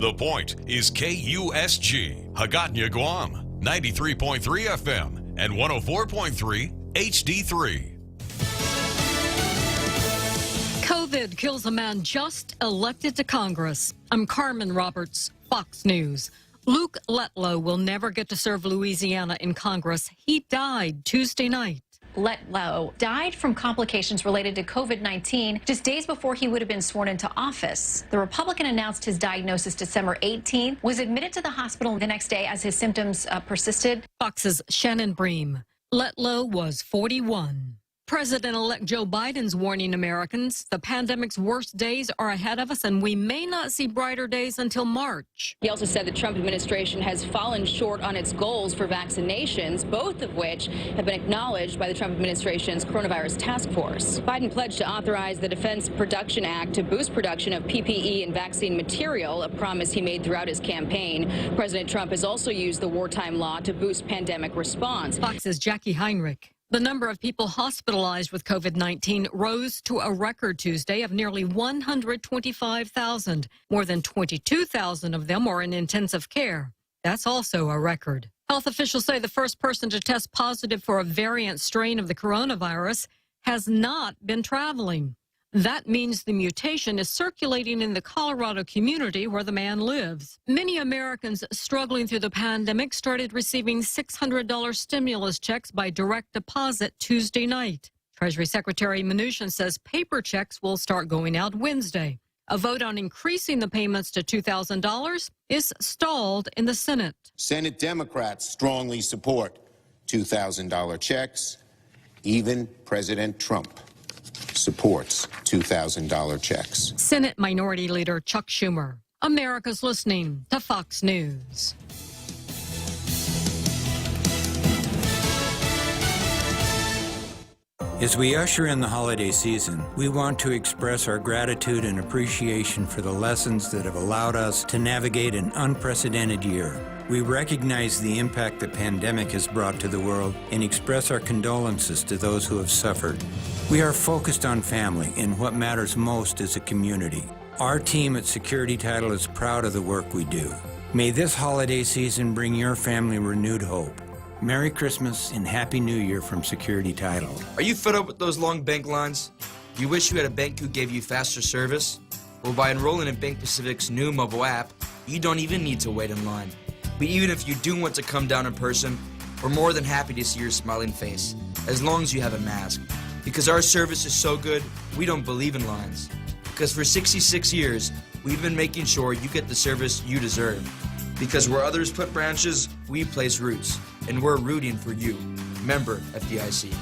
The Point is KUSG, Hagåtña, Guam, 93.3 FM and 104.3 HD3. COVID kills a man just elected to Congress. I'm Carmen Roberts, Fox News. Luke Letlow will never get to serve Louisiana in Congress. He died Tuesday night. Letlow died from complications related to COVID-19 just days before he would have been sworn into office. The Republican announced his diagnosis December 18th, was admitted to the hospital the next day as his symptoms persisted. Fox's Shannon Bream. Letlow was 41. President-elect Joe Biden's warning Americans the pandemic's worst days are ahead of us and we may not see brighter days until March. He also said the Trump administration has fallen short on its goals for vaccinations, both of which have been acknowledged by the Trump administration's coronavirus task force. Biden pledged to authorize the Defense Production Act to boost production of PPE and vaccine material, a promise he made throughout his campaign. President Trump has also used the wartime law to boost pandemic response. Fox's Jackie Heinrich. The number of people hospitalized with COVID-19 rose to a record Tuesday of nearly 125,000. More than 22,000 of them are in intensive care. That's also a record. Health officials say the first person to test positive for a variant strain of the coronavirus has not been traveling. That means the mutation is circulating in the Colorado community where the man lives. Many Americans struggling through the pandemic started receiving $600 stimulus checks by direct deposit Tuesday night. Treasury Secretary Mnuchin says paper checks will start going out Wednesday. A vote on increasing the payments to $2,000 is stalled in the Senate. Senate Democrats strongly support $2,000 checks. Even President Trump supports $2,000 checks. Senate Minority Leader Chuck Schumer. America's listening to Fox News. As we usher in the holiday season, we want to express our gratitude and appreciation for the lessons that have allowed us to navigate an unprecedented year. We recognize the impact the pandemic has brought to the world and express our condolences to those who have suffered. We are focused on family and what matters most as a community. Our team at Security Title is proud of the work we do. May this holiday season bring your family renewed hope. Merry Christmas and Happy New Year from Security Title. Are you fed up with those long bank lines? Do you wish you had a bank who gave you faster service? Well, by enrolling in Bank Pacific's new mobile app, you don't even need to wait in line. But even if you do want to come down in person, we're more than happy to see your smiling face, as long as you have a mask. Because our service is so good, we don't believe in lines. Because for 66 years, we've been making sure you get the service you deserve. Because where others put branches, we place roots. And we're rooting for you. Member FDIC.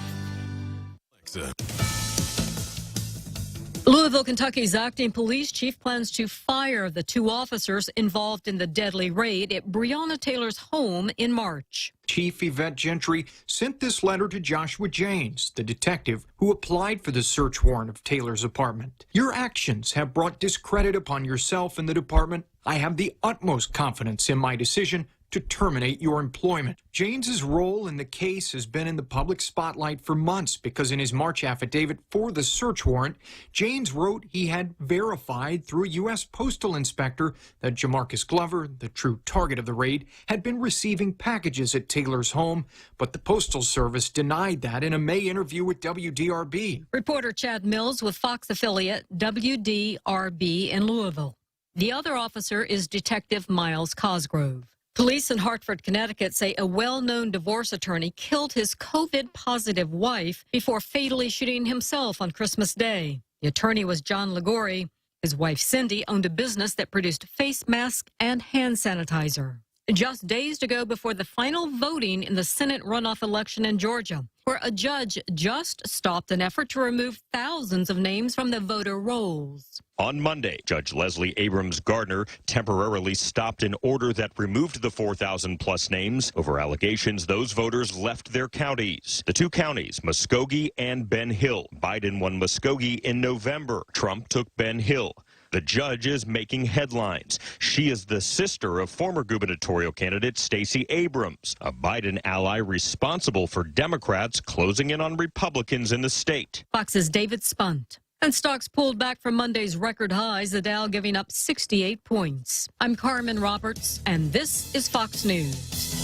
Louisville, Kentucky's acting police chief plans to fire the two officers involved in the deadly raid at Breonna Taylor's home in March. Chief Yvette Gentry sent this letter to Joshua Janes, the detective who applied for the search warrant of Taylor's apartment. Your actions have brought discredit upon yourself and the department. I have the utmost confidence in my decision to terminate your employment. Janes's role in the case has been in the public spotlight for months because in his March affidavit for the search warrant, Janes wrote he had verified through a U.S. postal inspector that Jamarcus Glover, the true target of the raid, had been receiving packages at Taylor's home, but the Postal Service denied that in a May interview with WDRB. Reporter Chad Mills with Fox affiliate WDRB in Louisville. The other officer is Detective Miles Cosgrove. Police in Hartford, Connecticut say a well-known divorce attorney killed his COVID-positive wife before fatally shooting himself on Christmas Day. The attorney was John Ligori. His wife, Cindy, owned a business that produced face masks and hand sanitizer. Just days to go before the final voting in the Senate runoff election in Georgia, where a judge just stopped an effort to remove thousands of names from the voter rolls. On Monday, Judge Leslie Abrams Gardner temporarily stopped an order that removed the 4,000-plus names over allegations those voters left their counties. The two counties, Muskogee and Ben Hill. Biden won Muskogee in November. Trump took Ben Hill. The judge is making headlines. She is the sister of former gubernatorial candidate Stacey Abrams, a Biden ally responsible for Democrats closing in on Republicans in the state. Fox's David Spunt. And stocks pulled back from Monday's record highs, the Dow giving up 68 points. I'm Carmen Roberts, and this is Fox News.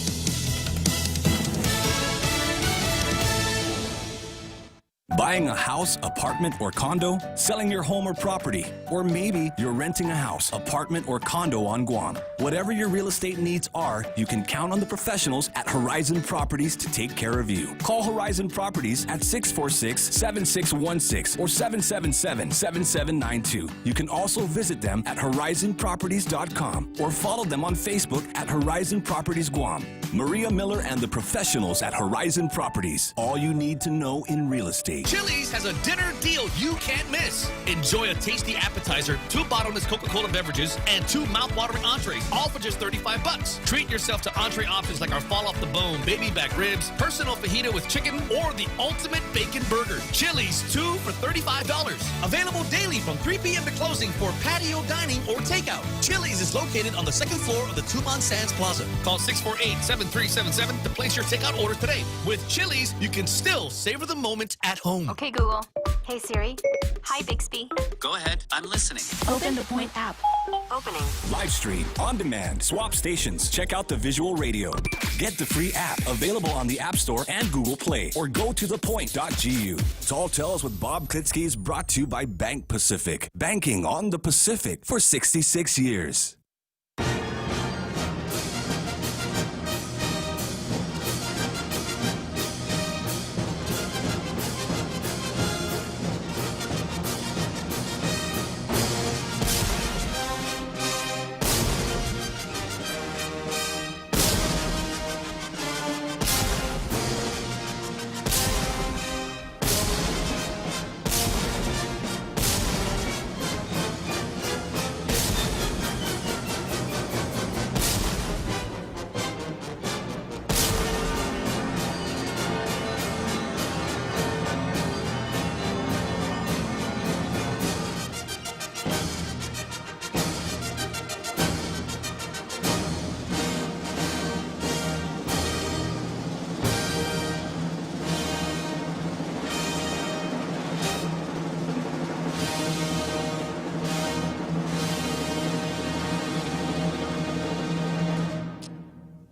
Buying a house, apartment, or condo? Selling your home or property? Or maybe you're renting a house, apartment, or condo on Guam. Whatever your real estate needs are, you can count on the professionals at Horizon Properties to take care of you. Call Horizon Properties at 646-7616 or 777-7792. You can also visit them at horizonproperties.com or follow them on Facebook at Horizon Properties Guam. Maria Miller and the professionals at Horizon Properties. All you need to know in real estate. Chili's has a dinner deal you can't miss. Enjoy a tasty appetizer, 2 bottomless Coca-Cola beverages, and 2 mouth-watering entrees, all for just $35. Treat yourself to entree options like our fall-off-the-bone baby back ribs, personal fajita with chicken, or the ultimate bacon burger. Chili's, 2 for $35. Available daily from 3 p.m. to closing for patio dining or takeout. Chili's is located on the 2nd floor of the Tuman Sands Plaza. Call 648-7377 to place your takeout order today. With Chili's, you can still savor the moment at home. Okay, Google. Hey, Siri. Hi, Bixby. Go ahead. I'm listening. Open the Point app. Opening. Live stream, on demand, swap stations. Check out the visual radio. Get the free app available on the App Store and Google Play, or go to thepoint.gu. Tall Tales with Bob Klitzkie is brought to you by Bank Pacific. Banking on the Pacific for 66 years.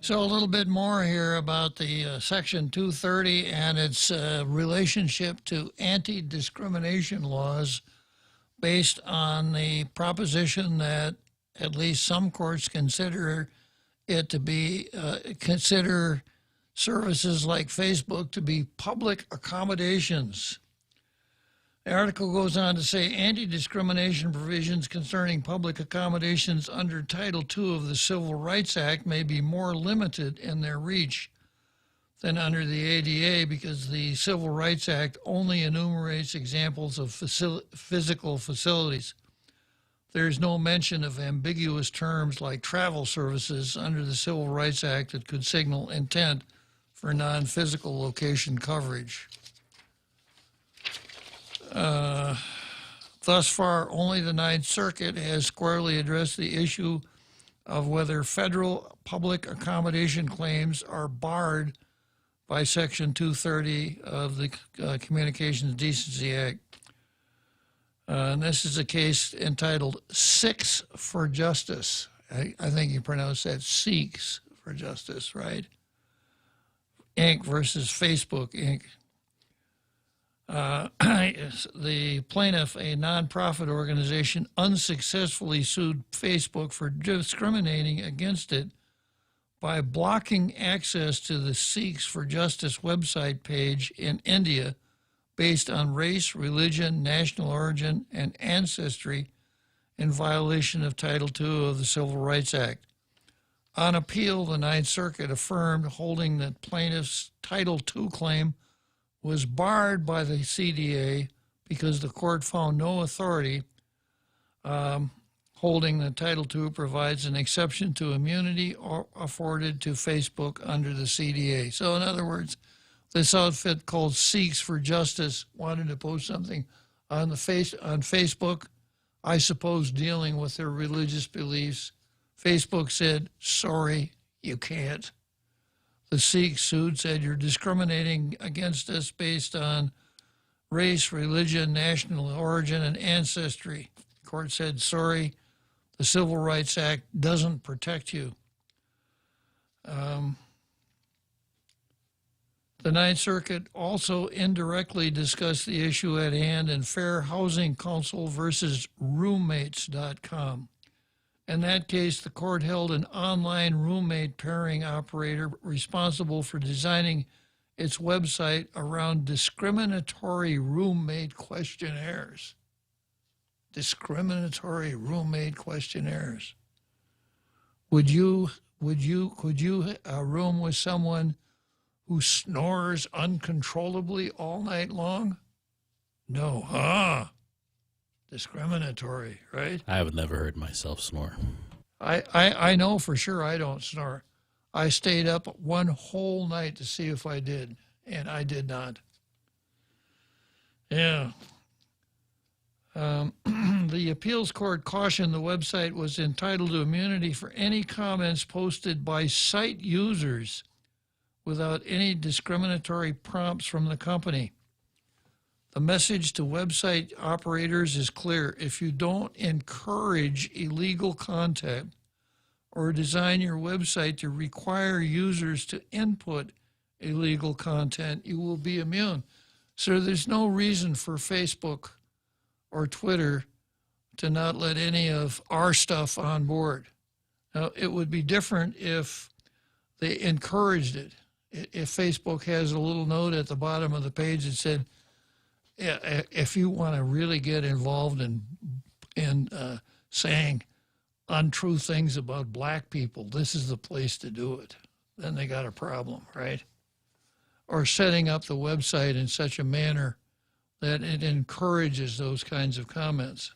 So a little bit more here about the Section 230 and its relationship to anti-discrimination laws based on the proposition that at least some courts consider it to be, consider services like Facebook to be public accommodations. The article goes on to say anti-discrimination provisions concerning public accommodations under Title II of the Civil Rights Act may be more limited in their reach than under the ADA because the Civil Rights Act only enumerates examples of physical facilities. There is no mention of ambiguous terms like travel services under the Civil Rights Act that could signal intent for non-physical location coverage. Thus far, only the Ninth Circuit has squarely addressed the issue of whether federal public accommodation claims are barred by Section 230 of the Communications Decency Act. And this is a case entitled Six for Justice. I think you pronounce that Seeks for Justice, right? Inc. versus Facebook, Inc. The plaintiff, a nonprofit organization, unsuccessfully sued Facebook for discriminating against it by blocking access to the Sikhs for Justice website page in India based on race, religion, national origin, and ancestry in violation of Title II of the Civil Rights Act. On appeal, the Ninth Circuit affirmed, holding that plaintiff's Title II claim was barred by the CDA because the court found no authority, holding that Title II provides an exception to immunity afforded to Facebook under the CDA. So in other words, this outfit called Sikhs for Justice wanted to post something on Facebook, I suppose dealing with their religious beliefs. Facebook said, sorry, you can't. The Sikhs sued, said, you're discriminating against us based on race, religion, national origin, and ancestry. The court said, sorry, the Civil Rights Act doesn't protect you. The Ninth Circuit also indirectly discussed the issue at hand in Fair Housing Council versus Roommates.com. In that case, the court held an online roommate pairing operator responsible for designing its website around discriminatory roommate questionnaires. Discriminatory roommate questionnaires. Could you room with someone who snores uncontrollably all night long? No, huh? Discriminatory, right? I have never heard myself snore. I know for sure I don't snore. I stayed up one whole night to see if I did, and I did not. Yeah. The appeals court cautioned the website was entitled to immunity for any comments posted by site users without any discriminatory prompts from the company. The message to website operators is clear. If you don't encourage illegal content or design your website to require users to input illegal content, you will be immune. So there's no reason for Facebook or Twitter to not let any of our stuff on board. Now, it would be different if they encouraged it. If Facebook has a little note at the bottom of the page that said, if you want to really get involved in saying untrue things about black people, this is the place to do it. Then they got a problem, right? Or setting up the website in such a manner that it encourages those kinds of comments.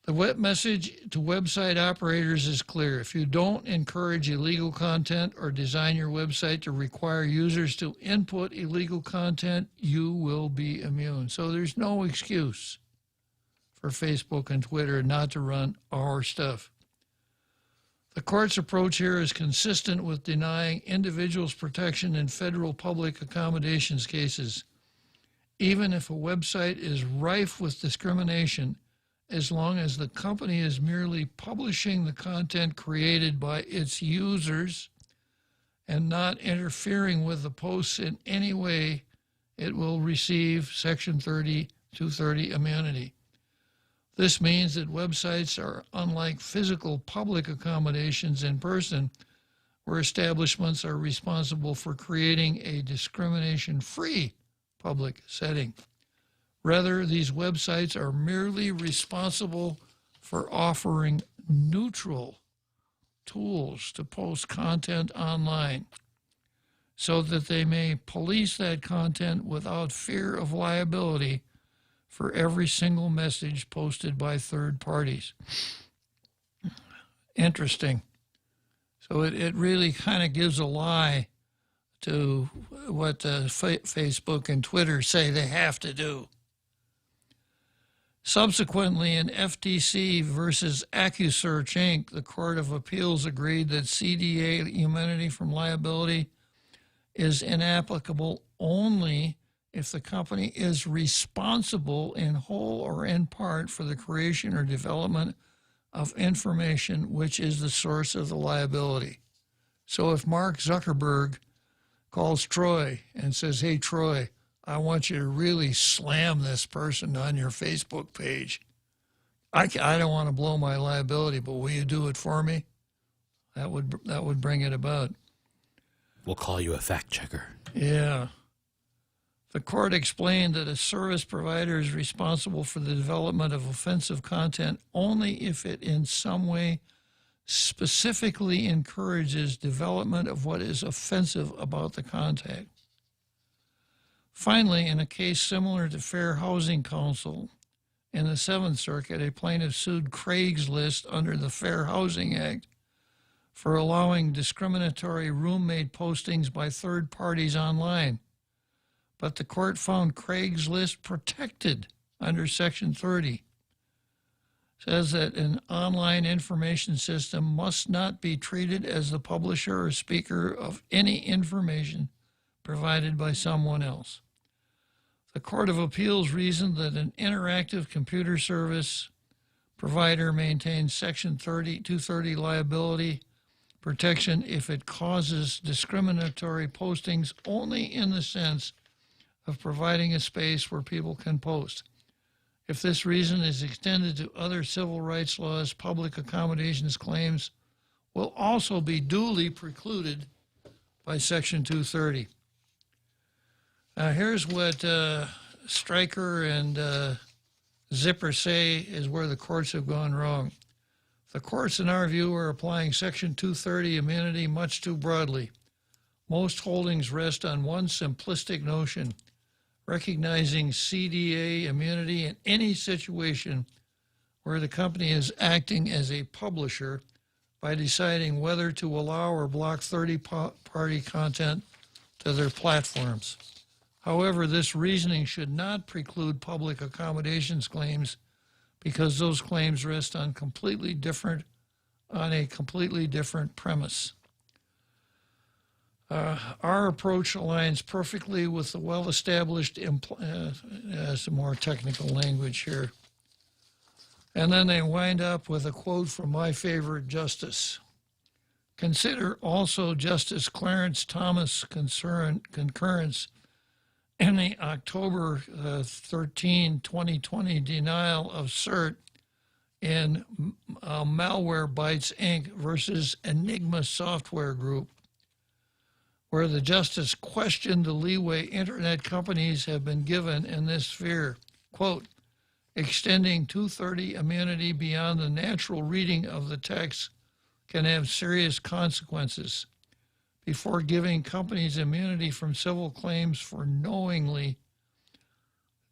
The web message to website operators is clear. If you don't encourage illegal content or design your website to require users to input illegal content, you will be immune. So there's no excuse for Facebook and Twitter not to run our stuff. The court's approach here is consistent with denying individuals protection in federal public accommodations cases. Even if a website is rife with discrimination, as long as the company is merely publishing the content created by its users and not interfering with the posts in any way, it will receive Section 230 immunity. This means that websites are unlike physical public accommodations in person, where establishments are responsible for creating a discrimination-free public setting. Rather, these websites are merely responsible for offering neutral tools to post content online so that they may police that content without fear of liability for every single message posted by third parties. Interesting. So it really kind of gives a lie to what Facebook and Twitter say they have to do. Subsequently, in FTC versus AccuSearch, Inc., the Court of Appeals agreed that CDA immunity from liability is inapplicable only if the company is responsible in whole or in part for the creation or development of information which is the source of the liability. So if Mark Zuckerberg calls Troy and says, hey, Troy, I want you to really slam this person on your Facebook page. I don't want to blow my liability, but will you do it for me? That would bring it about. We'll call you a fact checker. Yeah. The court explained that a service provider is responsible for the development of offensive content only if it in some way specifically encourages development of what is offensive about the content. Finally, in a case similar to Fair Housing Council, in the Seventh Circuit, a plaintiff sued Craigslist under the Fair Housing Act for allowing discriminatory roommate postings by third parties online. But the court found Craigslist protected under Section 30. Says that an online information system must not be treated as the publisher or speaker of any information provided by someone else. The Court of Appeals reasoned that an interactive computer service provider maintains Section 230 liability protection if it causes discriminatory postings only in the sense of providing a space where people can post. If this reason is extended to other civil rights laws, public accommodations claims will also be duly precluded by Section 230. Now, here's what Stryker and Zipper say is where the courts have gone wrong. The courts, in our view, are applying Section 230 immunity much too broadly. Most holdings rest on one simplistic notion: recognizing CDA immunity in any situation where the company is acting as a publisher by deciding whether to allow or block third-party content to their platforms. However, this reasoning should not preclude public accommodations claims because those claims rest on a completely different premise. Our approach aligns perfectly with the well-established, some more technical language here. And then they wind up with a quote from my favorite justice. Consider also Justice Clarence Thomas' concurrence in the October 13, 2020 denial of cert in Malwarebytes, Inc. versus Enigma Software Group, where the justice questioned the leeway internet companies have been given in this sphere. Quote, extending 230 immunity beyond the natural reading of the text can have serious consequences. Before giving companies immunity from civil claims for knowingly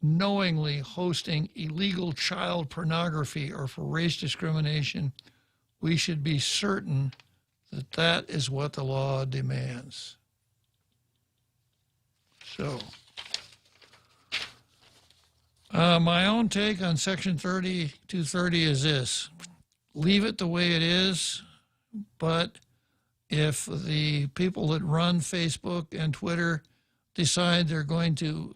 hosting illegal child pornography or for race discrimination, we should be certain that that is what the law demands. So, my own take on Section 230 is this: leave it the way it is, but if the people that run Facebook and Twitter decide they're going to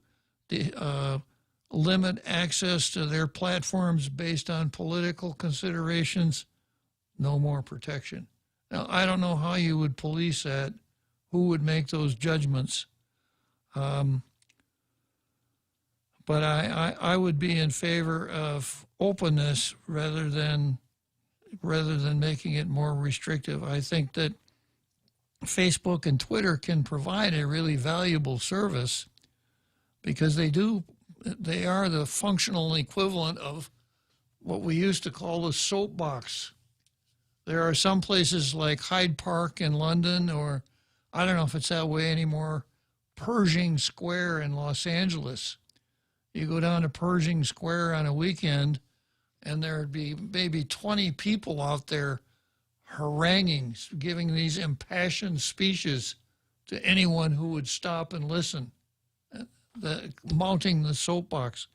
limit access to their platforms based on political considerations, no more protection. Now, I don't know how you would police that, who would make those judgments. But I would be in favor of openness rather than making it more restrictive. I think that Facebook and Twitter can provide a really valuable service because they are the functional equivalent of what we used to call the soapbox. There are some places like Hyde Park in London, or I don't know if it's that way anymore, Pershing Square in Los Angeles. You go down to Pershing Square on a weekend and there'd be maybe 20 people out there haranguing, giving these impassioned speeches to anyone who would stop and listen, mounting the soapbox,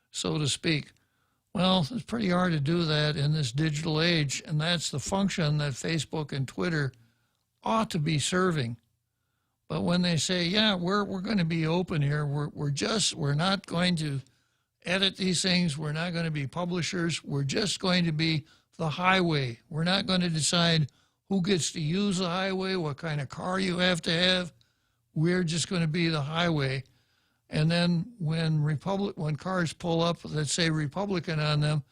so to speak. Well, it's pretty hard to do that in this digital age, and that's the function that Facebook and Twitter ought to be serving. But when they say, yeah, we're going to be open here, we're not going to edit these things, we're not going to be publishers, we're just going to be the highway. We're not going to decide who gets to use the highway, what kind of car you have to have. We're just going to be the highway. And then when cars pull up that say Republican on them,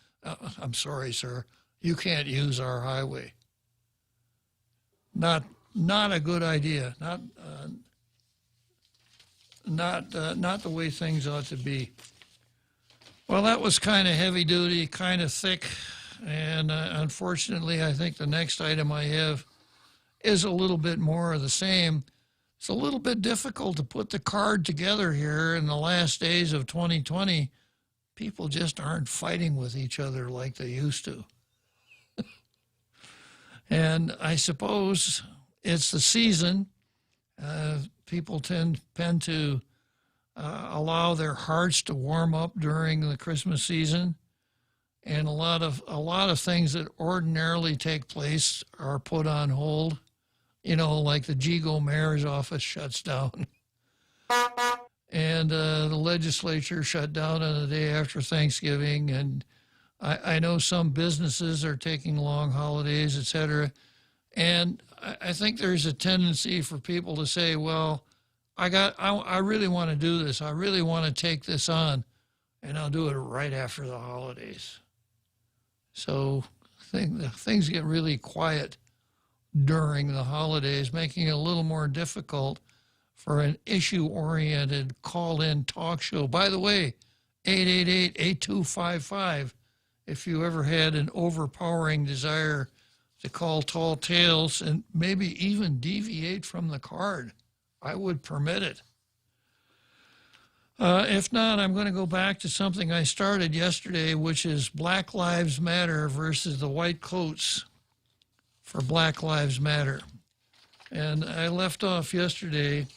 I'm sorry, sir, you can't use our highway. Not a good idea. Not the way things ought to be. Well, that was kind of heavy duty, kind of thick, and unfortunately, I think the next item I have is a little bit more of the same. It's a little bit difficult to put the card together here in the last days of 2020. People just aren't fighting with each other like they used to. And I suppose it's the season. People tend to allow their hearts to warm up during the Christmas season, and a lot of things that ordinarily take place are put on hold. You know, like the Gigo mayor's office shuts down, and the legislature shut down on the day after Thanksgiving, and I know some businesses are taking long holidays, etc. And I think there's a tendency for people to say, well, I really want to do this. I really want to take this on, and I'll do it right after the holidays. So things get really quiet during the holidays, making it a little more difficult for an issue-oriented call-in talk show. By the way, 888-8255, if you ever had an overpowering desire to call Tall Tales and maybe even deviate from the card, I would permit it. If not, I'm going to go back to something I started yesterday, which is Black Lives Matter versus the white coats for Black Lives Matter. And I left off yesterday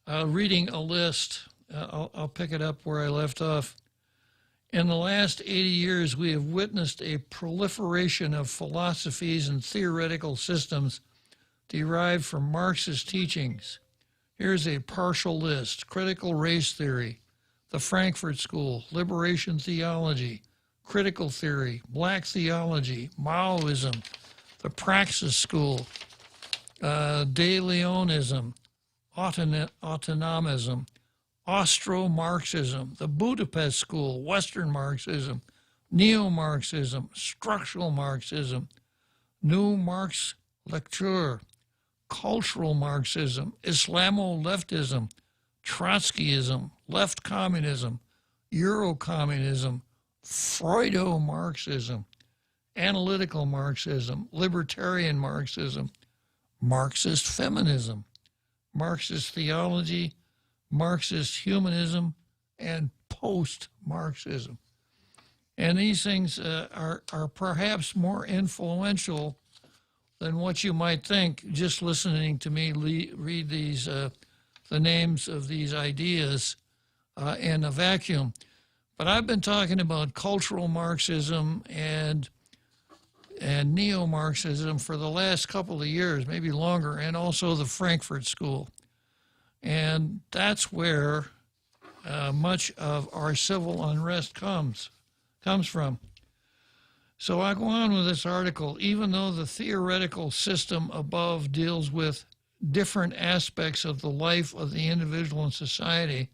reading a list. I'll pick it up where I left off. In the last 80 years, we have witnessed a proliferation of philosophies and theoretical systems derived from Marxist teachings. Here's a partial list: critical race theory, the Frankfurt School, liberation theology, critical theory, black theology, Maoism, the Praxis School, De Leonism, autonomism, Austro-Marxism, the Budapest School, Western Marxism, Neo-Marxism, Structural Marxism, New Marx Lecture, Cultural Marxism, Islamo-Leftism, Trotskyism, Left Communism, Euro-Communism, Freudo-Marxism, Analytical Marxism, Libertarian Marxism, Marxist Feminism, Marxist Theology, Marxist Humanism, and Post-Marxism. And these things are perhaps more influential than what you might think just listening to me read these, the names of these ideas in a vacuum. But I've been talking about cultural Marxism and neo-Marxism for the last couple of years, maybe longer, and also the Frankfurt School. And that's where much of our civil unrest comes from. So I go on with this article. Even though the theoretical system above deals with different aspects of the life of the individual and society,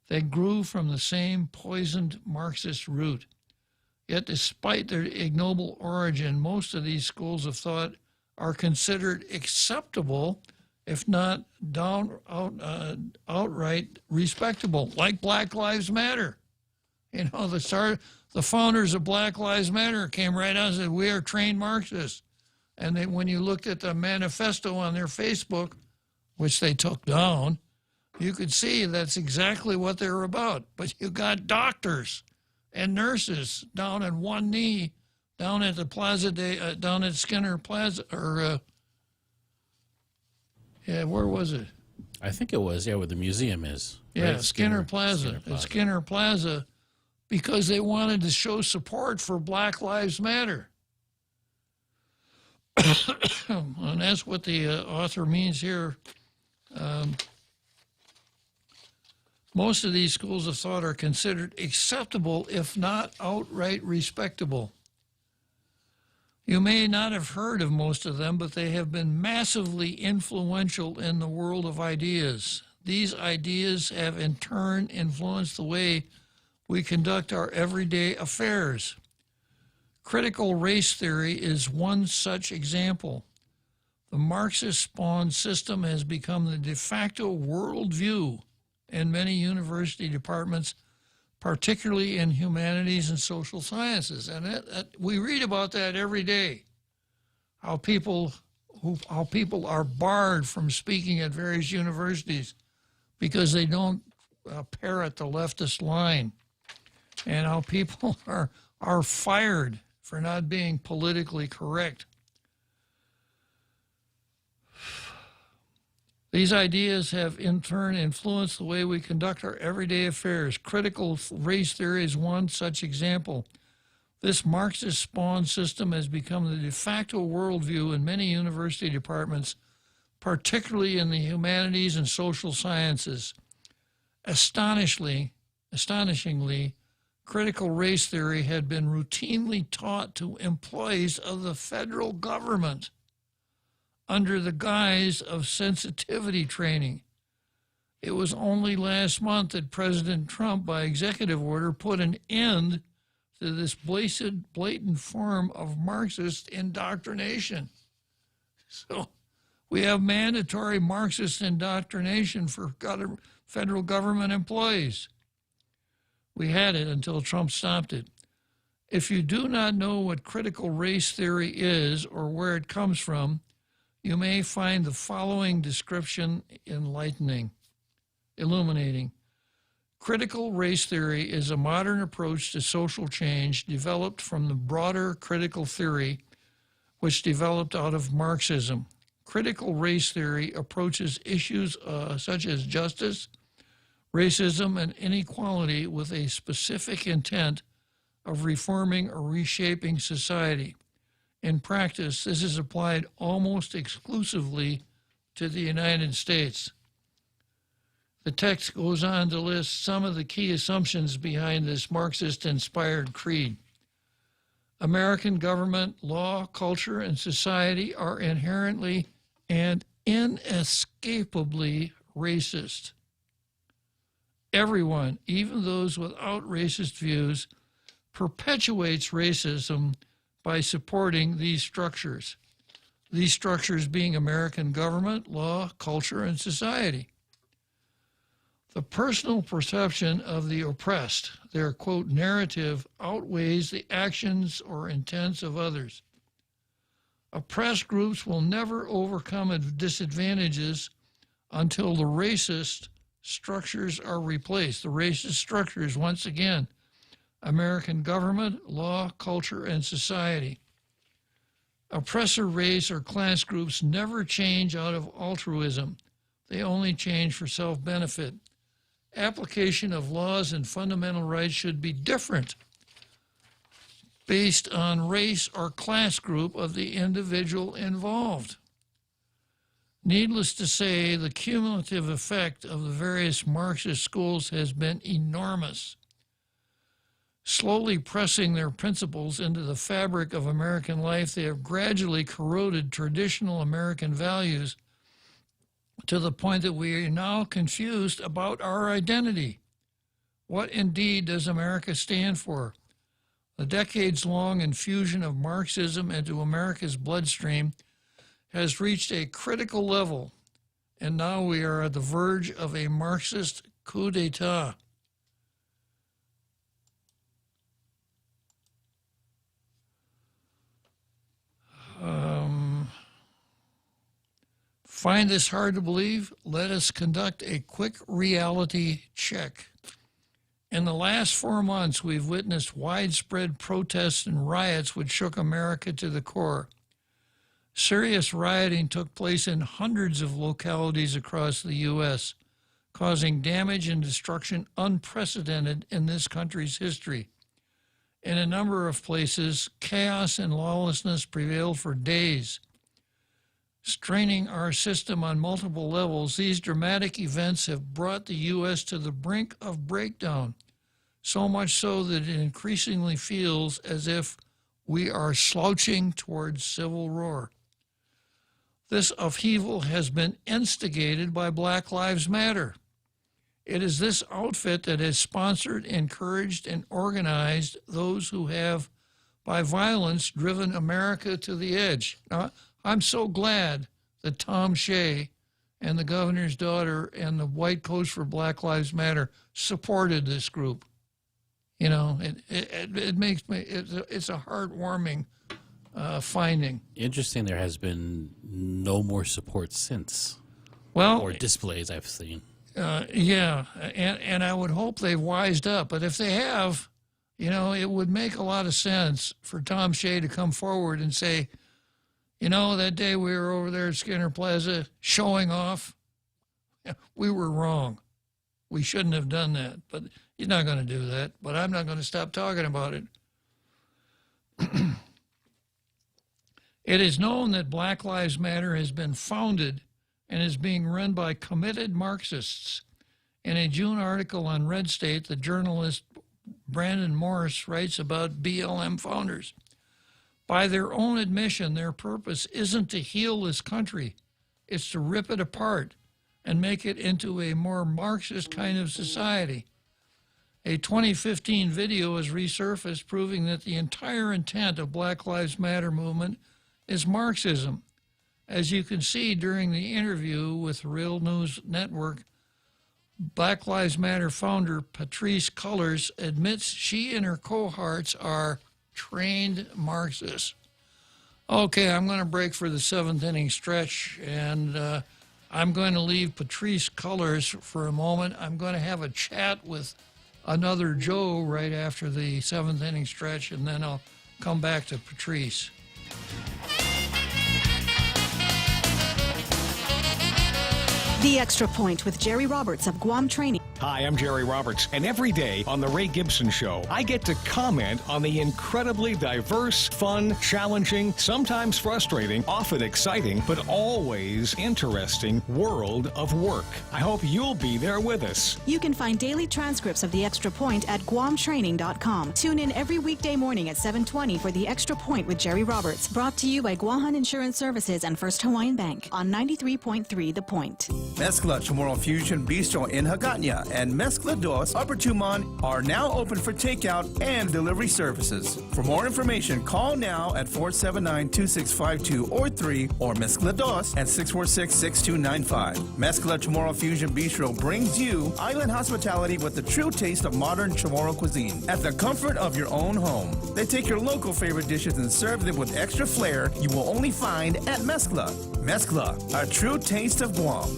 they grew from the same poisoned Marxist root. Yet despite their ignoble origin, most of these schools of thought are considered acceptable, if not outright respectable, like Black Lives Matter. You know, the founders of Black Lives Matter came right out and said, we are trained Marxists. And when you looked at the manifesto on their Facebook, which they took down, you could see that's exactly what they're about. But you got doctors and nurses down on one knee, down at the Plaza down at Skinner Plaza, or where was it? I think it was, where the museum is. Yeah, right? Skinner Plaza. At Skinner Plaza, because they wanted to show support for Black Lives Matter. And that's what the author means here. Most of these schools of thought are considered acceptable, if not outright respectable. You may not have heard of most of them, but they have been massively influential in the world of ideas. These ideas have in turn influenced the way we conduct our everyday affairs. Critical race theory is one such example. The Marxist-spawned system has become the de facto worldview in many university departments, particularly in humanities and social sciences. And we read about that every day, how people are barred from speaking at various universities because they don't parrot the leftist line, and how people are fired for not being politically correct. These ideas have in turn influenced the way we conduct our everyday affairs. Critical race theory is one such example. This Marxist-spawned system has become the de facto worldview in many university departments, particularly in the humanities and social sciences. Astonishingly, critical race theory had been routinely taught to employees of the federal government under the guise of sensitivity training. It was only last month that President Trump, by executive order, put an end to this blatant form of Marxist indoctrination. So we have mandatory Marxist indoctrination for federal government employees. We had it until Trump stopped it. If you do not know what critical race theory is or where it comes from, you may find the following description illuminating. Critical race theory is a modern approach to social change developed from the broader critical theory, which developed out of Marxism. Critical race theory approaches issues such as justice, racism, and inequality with a specific intent of reforming or reshaping society. In practice, this is applied almost exclusively to the United States. The text goes on to list some of the key assumptions behind this Marxist-inspired creed. American government, law, culture, and society are inherently and inescapably racist. Everyone, even those without racist views, perpetuates racism by supporting these structures being American government, law, culture, and society. The personal perception of the oppressed, their, quote, narrative, outweighs the actions or intents of others. Oppressed groups will never overcome disadvantages until the racist structures are replaced. The racist structures, once again, American government, law, culture, and society. Oppressor race or class groups never change out of altruism. They only change for self-benefit. Application of laws and fundamental rights should be different based on race or class group of the individual involved. Needless to say, the cumulative effect of the various Marxist schools has been enormous. Slowly pressing their principles into the fabric of American life, they have gradually corroded traditional American values to the point that we are now confused about our identity. What indeed does America stand for? The decades-long infusion of Marxism into America's bloodstream has reached a critical level, and now we are at the verge of a Marxist coup d'etat. Find this hard to believe? Let us conduct a quick reality check. In the last 4 months, we've witnessed widespread protests and riots which shook America to the core. Serious rioting took place in hundreds of localities across the U.S., causing damage and destruction unprecedented in this country's history. In a number of places, chaos and lawlessness prevailed for days. Straining our system on multiple levels, these dramatic events have brought the U.S. to the brink of breakdown, so much so that it increasingly feels as if we are slouching towards civil war. This upheaval has been instigated by Black Lives Matter. It is this outfit that has sponsored, encouraged, and organized those who have, by violence, driven America to the edge. Now, I'm so glad that Tom Shea and the governor's daughter and the White Coats for Black Lives Matter supported this group. You know, it makes me, it's a heartwarming finding. Interesting, there has been no more support since. Well, or displays I've seen. Yeah, and I would hope they've wised up. But if they have, you know, it would make a lot of sense for Tom Shea to come forward and say, you know, that day we were over there at Skinner Plaza showing off, we were wrong. We shouldn't have done that. But he's not going to do that. But I'm not going to stop talking about it. It is known that Black Lives Matter has been founded and is being run by committed Marxists. In a June article on Red State, the journalist Brandon Morris writes about BLM founders. By their own admission, their purpose isn't to heal this country. It's to rip it apart and make it into a more Marxist kind of society. A 2015 video has resurfaced proving that the entire intent of Black Lives Matter movement is Marxism. As you can see during the interview with Real News Network, Black Lives Matter founder Patrisse Cullors admits she and her cohorts are trained Marxists. Okay, I'm going to break for the seventh inning stretch, and I'm going to leave Patrisse Cullors for a moment. I'm going to have a chat with another Joe right after the seventh inning stretch, and then I'll come back to Patrisse. The Extra Point with Jerry Roberts of Guam Training. Hi, I'm Jerry Roberts, and every day on The Ray Gibson Show, I get to comment on the incredibly diverse, fun, challenging, sometimes frustrating, often exciting, but always interesting world of work. I hope you'll be there with us. You can find daily transcripts of The Extra Point at GuamTraining.com. Tune in every weekday morning at 7:20 for The Extra Point with Jerry Roberts. Brought to you by Guahan Insurance Services and First Hawaiian Bank on 93.3 The Point. Mezcla Chamorro Fusion Bistro in Hagåtña and Mezcla Dos Upper Tumon are now open for takeout and delivery services. For more information, call now at 479-2652 or 3 or Mezcla Dos at 646-6295. Mezcla Chamorro Fusion Bistro brings you island hospitality with the true taste of modern Chamorro cuisine at the comfort of your own home. They take your local favorite dishes and serve them with extra flair you will only find at Mezcla. Mezcla, a true taste of Guam.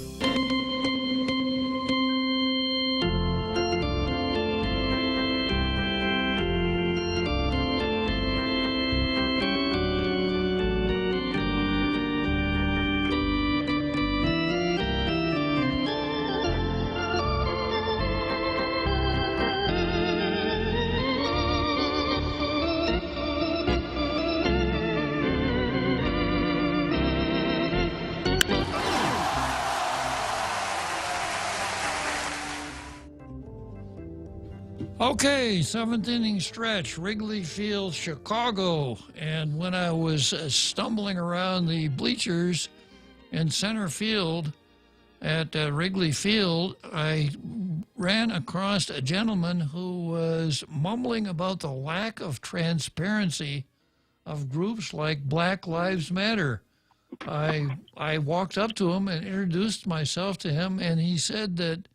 Okay, seventh inning stretch, Wrigley Field, Chicago. And when I was stumbling around the bleachers in center field at Wrigley Field, I ran across a gentleman who was mumbling about the lack of transparency of groups like Black Lives Matter. I walked up to him and introduced myself to him, and he said that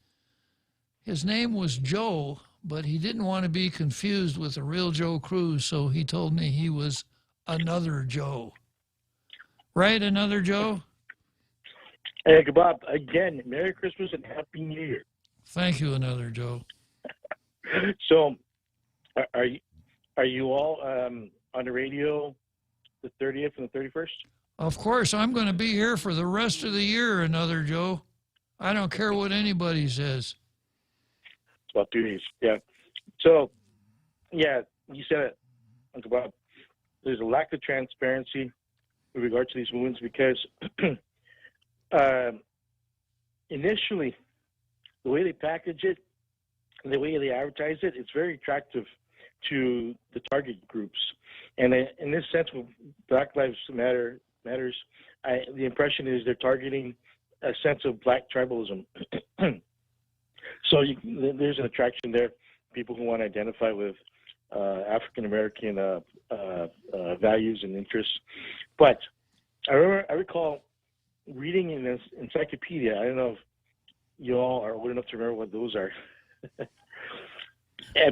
his name was Joe, but he didn't want to be confused with the real Joe Cruz, so he told me he was another Joe. Right, another Joe? Hey, Bob, again, Merry Christmas and Happy New Year. Thank you, another Joe. So, are you all on the radio the 30th and the 31st? Of course, I'm going to be here for the rest of the year, another Joe. I don't care what anybody says. It's about 2 days, yeah. So, yeah, you said it, Uncle Bob. There's a lack of transparency with regard to these movements because initially, the way they package it, and the way they advertise it, it's very attractive to the target groups. And in this sense, with Black Lives Matters, the impression is they're targeting a sense of black tribalism. So there's an attraction there. People who want to identify with African American values and interests. But I recall reading in this encyclopedia. I don't know if you all are old enough to remember what those are.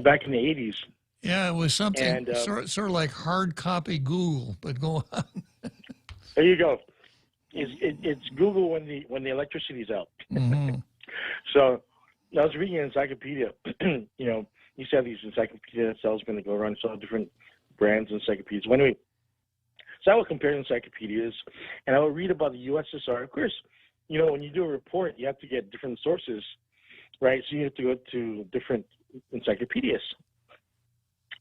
Back in the 80s. Yeah, it was something sort of like hard copy Google, but go on. There you go. It's Google when the electricity's out. Mm-hmm. So I was reading an encyclopedia. You know, you used to have these encyclopedia salesmen that go around and sell different brands and encyclopedias. Well, anyway, so I would compare encyclopedias, and I would read about the USSR. Of course, you know, when you do a report, you have to get different sources, right? So you have to go to different encyclopedias.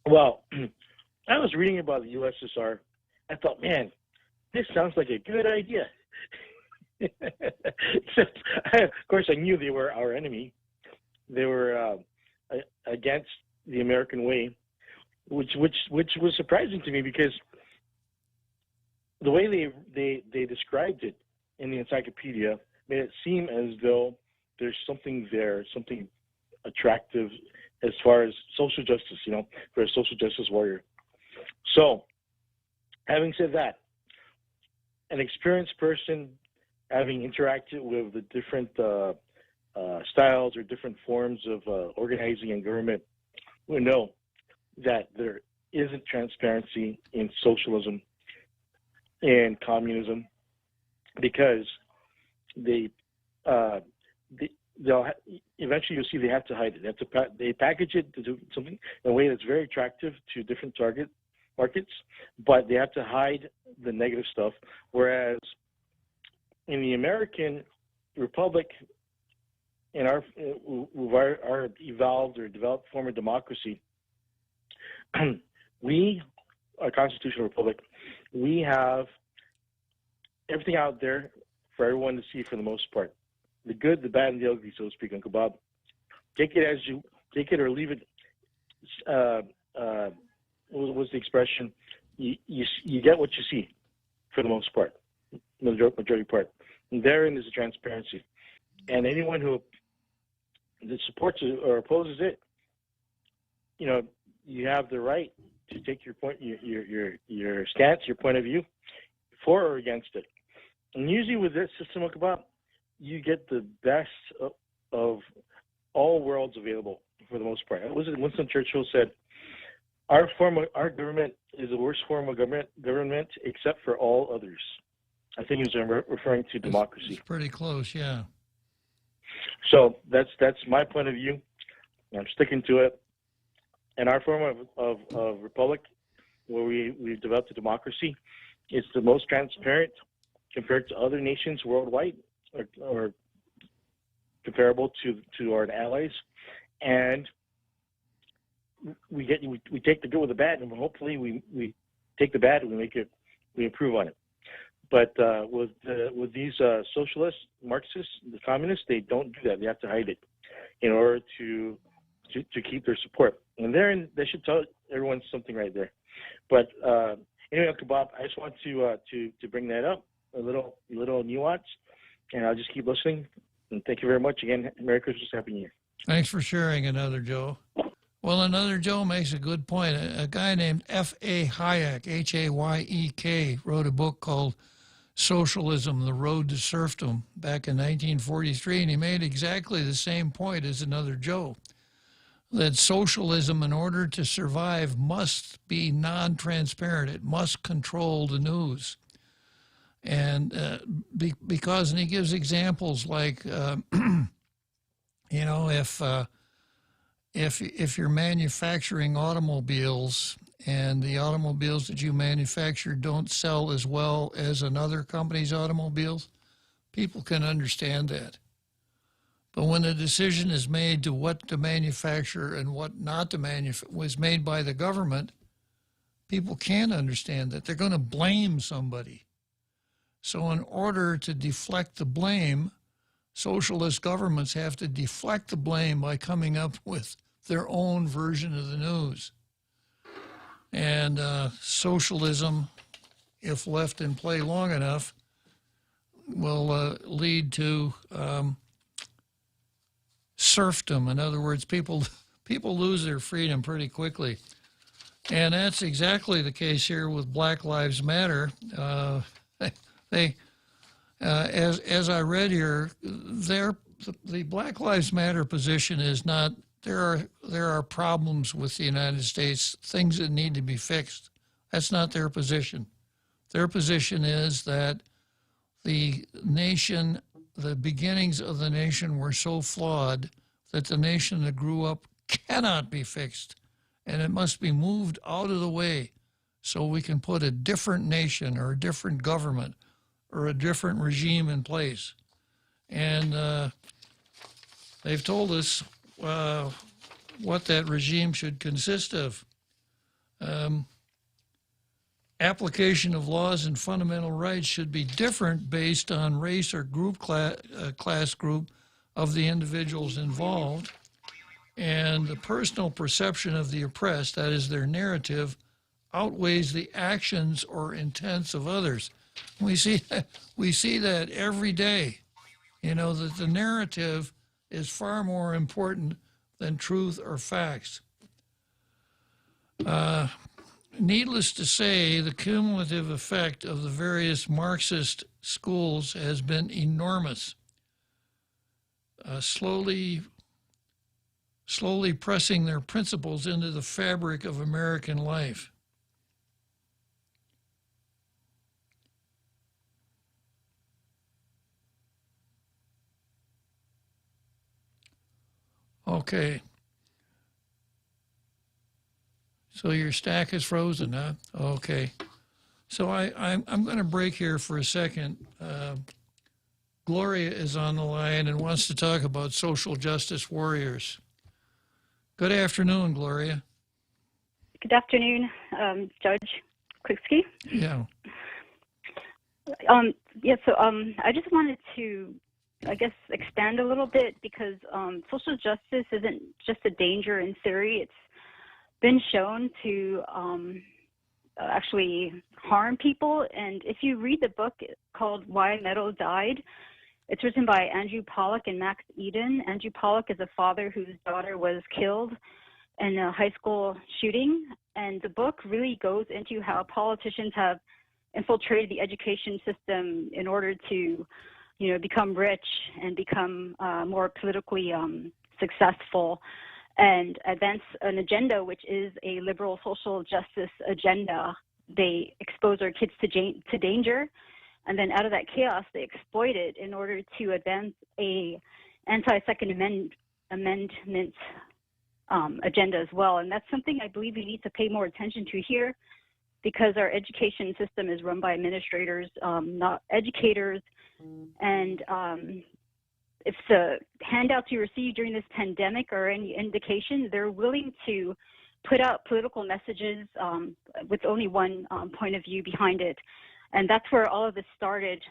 Well, I was reading about the USSR. I thought, man, this sounds like a good idea. Except, of course, I knew they were our enemy. They were against the American way, which was surprising to me because the way they described it in the encyclopedia made it seem as though there's something there, something attractive as far as social justice, you know, for a social justice warrior. So, having said that, an experienced person having interacted with the different styles or different forms of organizing and government will know that there isn't transparency in socialism and communism because they'll eventually you'll see they have to hide it. They package it to do something in a way that's very attractive to different target markets, but they have to hide the negative stuff. Whereas in the American Republic, in our evolved or developed form of democracy, our constitutional republic, we have everything out there for everyone to see for the most part. The good, the bad, and the ugly, so to speak, Uncle Bob. Take it or leave it. What was the expression? You get what you see, for the most part, majority part. And therein is the transparency. And anyone who supports it or opposes it, you know, you have the right to take your point, your stance, your point of view, for or against it. And usually with this system, Uncle Bob, you get the best of all worlds available for the most part. Winston Churchill said, our government is the worst form of government except for all others. I think he was referring to democracy. It's pretty close, yeah. So that's my point of view. I'm sticking to it. And our form of republic, where we've developed a democracy, is the most transparent compared to other nations worldwide, or comparable to our allies. And we take the good with the bad, and hopefully we take the bad and we improve on it. But with these socialists, Marxists, the communists, they don't do that. They have to hide it in order to keep their support. And they should tell everyone something right there. But anyway, Uncle Bob, I just want to bring that up, a little nuance, and I'll just keep listening. And thank you very much again. Merry Christmas, Happy New Year. Thanks for sharing, Another Joe. Well, Another Joe makes a good point. A guy named F.A. Hayek, Hayek, wrote a book called Socialism, The Road to Serfdom back in 1943, and he made exactly the same point as Another Joe, that socialism, in order to survive, must be non-transparent. It must control the news. And because he gives examples like, you know, if you're manufacturing automobiles and the automobiles that you manufacture don't sell as well as another company's automobiles, people can understand that. But when a decision is made to what to manufacture and what not to manufacture was made by the government, people can't understand that. They're going to blame somebody. So in order to deflect the blame, socialist governments have to deflect the blame by coming up with their own version of the news. And socialism, if left in play long enough, lead to serfdom. In other words, people lose their freedom pretty quickly. And that's exactly the case here with Black Lives Matter. As I read here, the Black Lives Matter position is not there are problems with the United States, things that need to be fixed. That's not their position. Their position is that the nation, the beginnings of the nation were so flawed that the nation that grew up cannot be fixed, and it must be moved out of the way so we can put a different nation or a different government or a different regime in place. And they've told us what that regime should consist of. Application of laws and fundamental rights should be different based on race or group class group of the individuals involved, and the personal perception of the oppressed, that is their narrative, outweighs the actions or intents of others. We see that every day, that the narrative is far more important than truth or facts. Needless to say, the cumulative effect of the various Marxist schools has been enormous, slowly pressing their principles into the fabric of American life. Okay. So your stack is frozen, huh? Okay. So I'm going to break here for a second. Gloria is on the line and wants to talk about social justice warriors. Good afternoon, Gloria. Good afternoon, Judge Klitzkie. Yeah. I just wanted to, expand a little bit because social justice isn't just a danger in theory. It's been shown to actually harm people. And if you read the book called Why Meadow Died, it's written by Andrew Pollack and Max Eden. Andrew Pollack is a father whose daughter was killed in a high school shooting. And the book really goes into how politicians have infiltrated the education system in order to, become rich and become more politically successful and advance an agenda which is a liberal social justice agenda. They expose our kids to danger, and then out of that chaos, they exploit it in order to advance a anti-Second Amendment agenda as well. And that's something I believe we need to pay more attention to here, because our education system is run by administrators, not educators. And if the handouts you received during this pandemic are any indication, they're willing to put out political messages with only one point of view behind it. And that's where all of this started.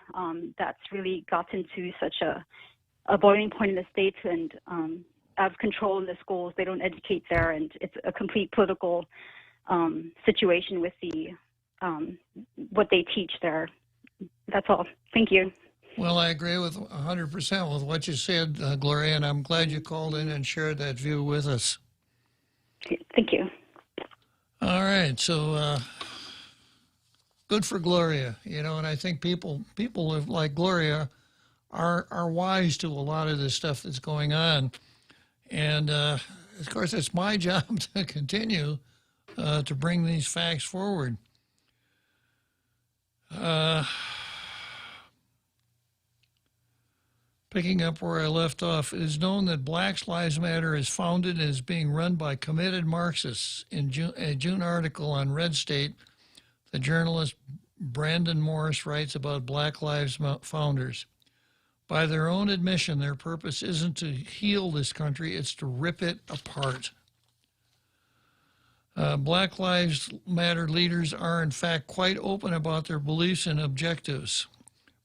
That's really gotten to such a boiling point in the States and out of control in the schools. They don't educate there, and it's a complete political situation with the what they teach there. That's all. Thank you. Well, I agree with 100% with what you said, Gloria, and I'm glad you called in and shared that view with us. Thank you. All right, so good for Gloria, and I think people like Gloria are wise to a lot of this stuff that's going on, and of course it's my job to continue to bring these facts forward. Picking up where I left off, it is known that Black Lives Matter is founded and is being run by committed Marxists. In a June article on Red State, the journalist Brandon Morris writes about Black Lives founders. By their own admission, their purpose isn't to heal this country, it's to rip it apart. Black Lives Matter leaders are, in fact, quite open about their beliefs and objectives.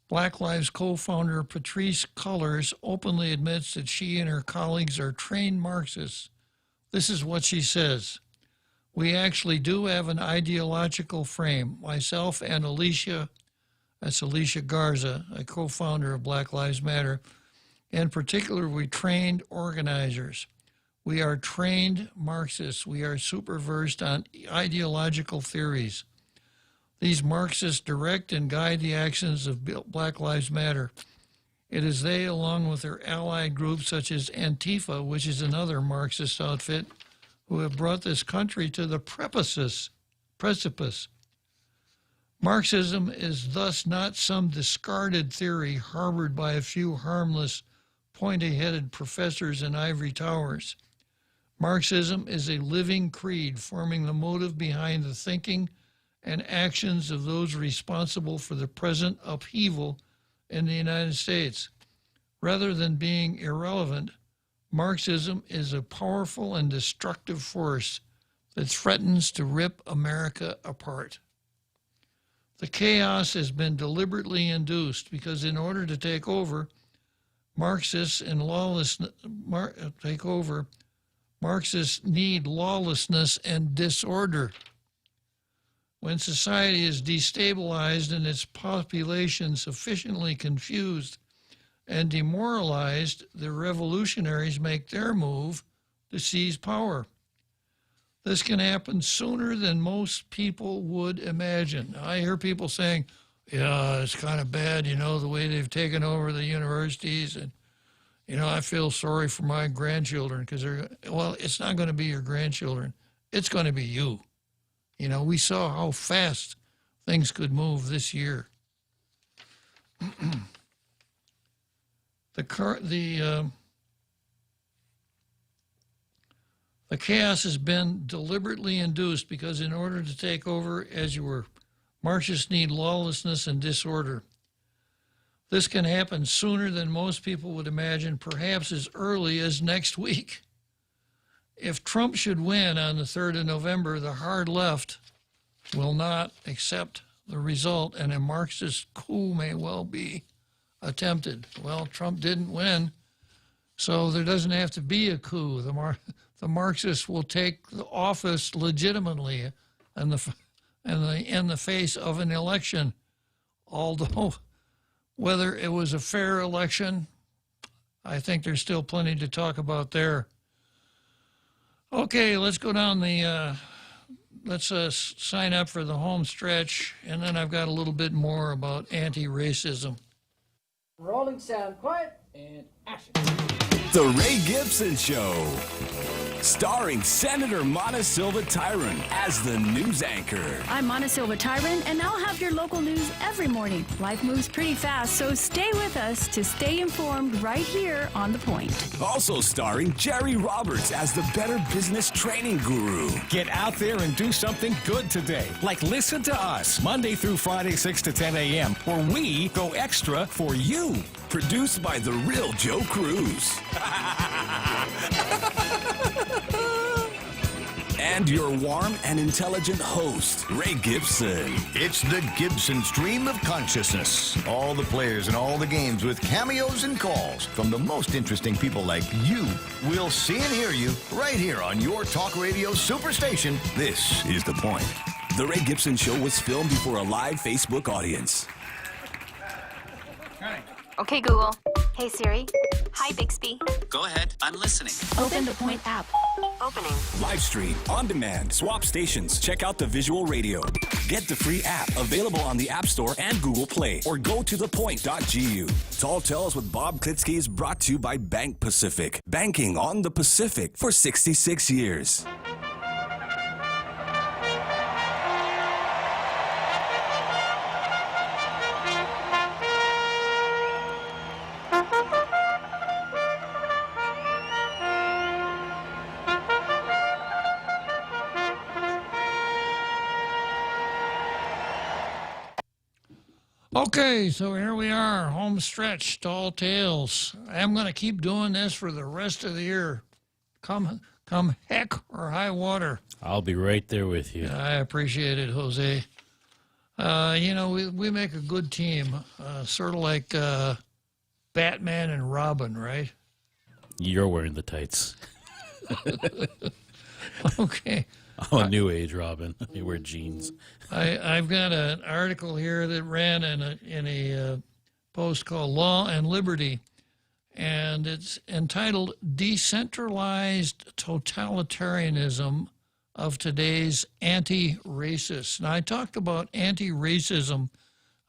Black Lives co-founder Patrisse Cullors openly admits that she and her colleagues are trained Marxists. This is what she says. We actually do have an ideological frame. Myself and Alicia That's Alicia Garza, a co-founder of Black Lives Matter. In particular, we trained organizers. We are trained Marxists. We are super versed on ideological theories. These Marxists direct and guide the actions of Black Lives Matter. It is they, along with their allied groups such as Antifa, which is another Marxist outfit, who have brought this country to the precipice. Marxism is thus not some discarded theory harbored by a few harmless, pointy-headed professors in ivory towers. Marxism is a living creed forming the motive behind the thinking and actions of those responsible for the present upheaval in the United States. Rather than being irrelevant, Marxism is a powerful and destructive force that threatens to rip America apart. The chaos has been deliberately induced because in order to take over, Marxists need lawlessness and disorder. When society is destabilized and its population sufficiently confused and demoralized, the revolutionaries make their move to seize power. This can happen sooner than most people would imagine. I hear people saying, yeah, it's kind of bad, the way they've taken over the universities. And, I feel sorry for my grandchildren because it's not going to be your grandchildren. It's going to be you. We saw how fast things could move this year. The chaos has been deliberately induced because in order to take over, as you were, Marxists need lawlessness and disorder. This can happen sooner than most people would imagine, perhaps as early as next week. If Trump should win on the 3rd of November, the hard left will not accept the result, and a Marxist coup may well be attempted. Well, Trump didn't win, so there doesn't have to be a coup. The Marxists will take the office legitimately in the face of an election, although whether it was a fair election, I think there's still plenty to talk about there. Okay, let's go down let's sign up for the home stretch, and then I've got a little bit more about anti-racism. Rolling sound, quiet, and action. The Ray Gibson Show, starring Senator Mana Silva Tyron as the news anchor. I'm Mana Silva Tyron, and I'll have your local news every morning. Life moves pretty fast, so stay with us to stay informed right here on The Point. Also starring Jerry Roberts as the Better Business Training Guru. Get out there and do something good today, like listen to us Monday through Friday, 6 to 10 a.m., where we go extra for you. Produced by the real Joe Cruz. And your warm and intelligent host, Ray Gibson. It's the Gibson Stream of Consciousness. All the players and all the games with cameos and calls from the most interesting people like you. We'll see and hear you right here on your talk radio superstation. This is The Point. The Ray Gibson Show was filmed before a live Facebook audience. Okay, Google. Hey, Siri. Hi, Bixby. Go ahead. I'm listening. Open the Point app. Opening. Live stream, on demand, swap stations, check out the visual radio. Get the free app available on the App Store and Google Play, or go to thepoint.gu. Tall Tales with Bob Klitzkie is brought to you by Bank Pacific. Banking on the Pacific for 66 years. Okay, so here we are, home stretch, Tall Tales. I'm going to keep doing this for the rest of the year. Come heck or high water. I'll be right there with you. I appreciate it, Jose. We make a good team, sort of like Batman and Robin, right? You're wearing the tights. Okay. I'm a new age, Robin. You wear jeans. I've got an article here that ran in a post called Law and Liberty, and it's entitled Decentralized Totalitarianism of Today's Anti-Racists. Now, I talked about anti-racism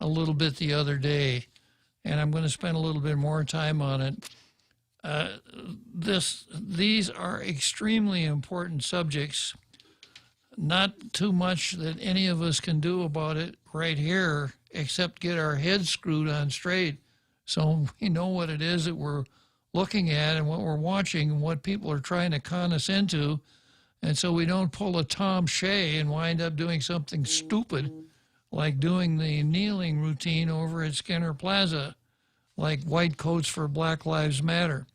a little bit the other day, and I'm going to spend a little bit more time on it. These are extremely important subjects. Not too much that any of us can do about it right here, except get our heads screwed on straight so we know what it is that we're looking at and what we're watching and what people are trying to con us into, and so we don't pull a Tom Shea and wind up doing something stupid like doing the kneeling routine over at Skinner Plaza, like White Coats for Black Lives Matter.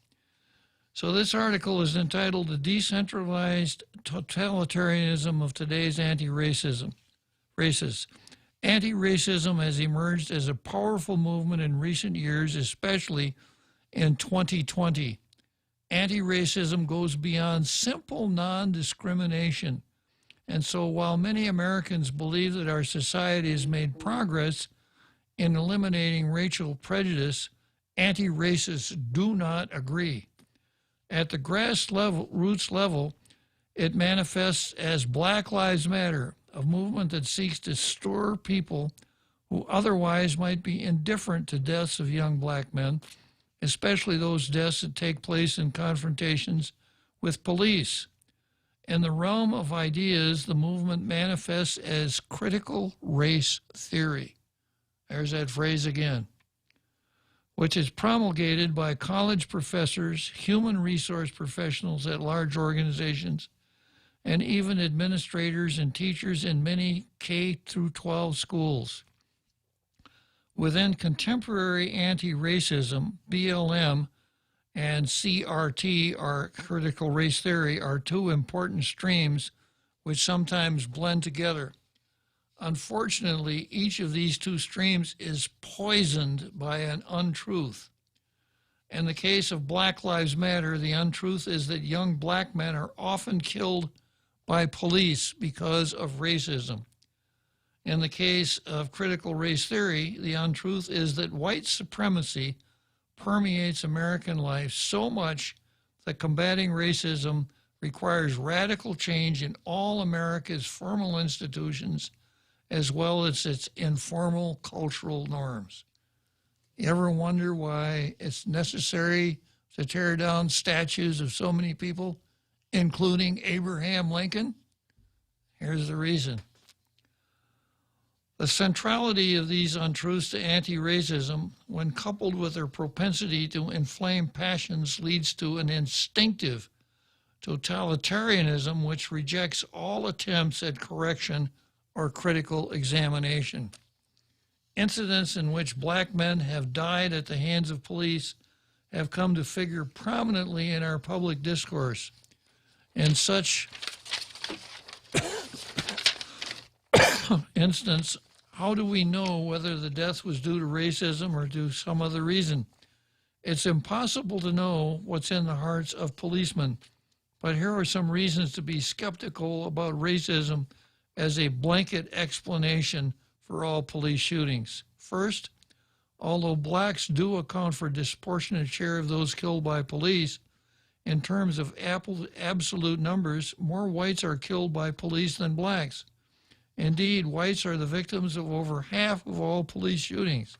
So this article is entitled The Decentralized Totalitarianism of Today's Anti-Racism. Anti-racism has emerged as a powerful movement in recent years, especially in 2020. Anti-racism goes beyond simple non-discrimination. And so while many Americans believe that our society has made progress in eliminating racial prejudice, anti-racists do not agree. At the grassroots level, it manifests as Black Lives Matter, a movement that seeks to stir people who otherwise might be indifferent to deaths of young black men, especially those deaths that take place in confrontations with police. In the realm of ideas, the movement manifests as critical race theory. There's that phrase again, which is promulgated by college professors, human resource professionals at large organizations, and even administrators and teachers in many K-12 schools. Within contemporary anti-racism, BLM and CRT, or critical race theory, are two important streams which sometimes blend together. Unfortunately, each of these two streams is poisoned by an untruth. In the case of Black Lives Matter, the untruth is that young black men are often killed by police because of racism. In the case of critical race theory, the untruth is that white supremacy permeates American life so much that combating racism requires radical change in all America's formal institutions as well as its informal cultural norms. You ever wonder why it's necessary to tear down statues of so many people, including Abraham Lincoln? Here's the reason. The centrality of these untruths to anti-racism, when coupled with their propensity to inflame passions, leads to an instinctive totalitarianism which rejects all attempts at correction or critical examination. Incidents in which black men have died at the hands of police have come to figure prominently in our public discourse. In such instance, how do we know whether the death was due to racism or to some other reason? It's impossible to know what's in the hearts of policemen, but here are some reasons to be skeptical about racism as a blanket explanation for all police shootings. First, although blacks do account for a disproportionate share of those killed by police, in terms of absolute numbers, more whites are killed by police than blacks. Indeed, whites are the victims of over half of all police shootings.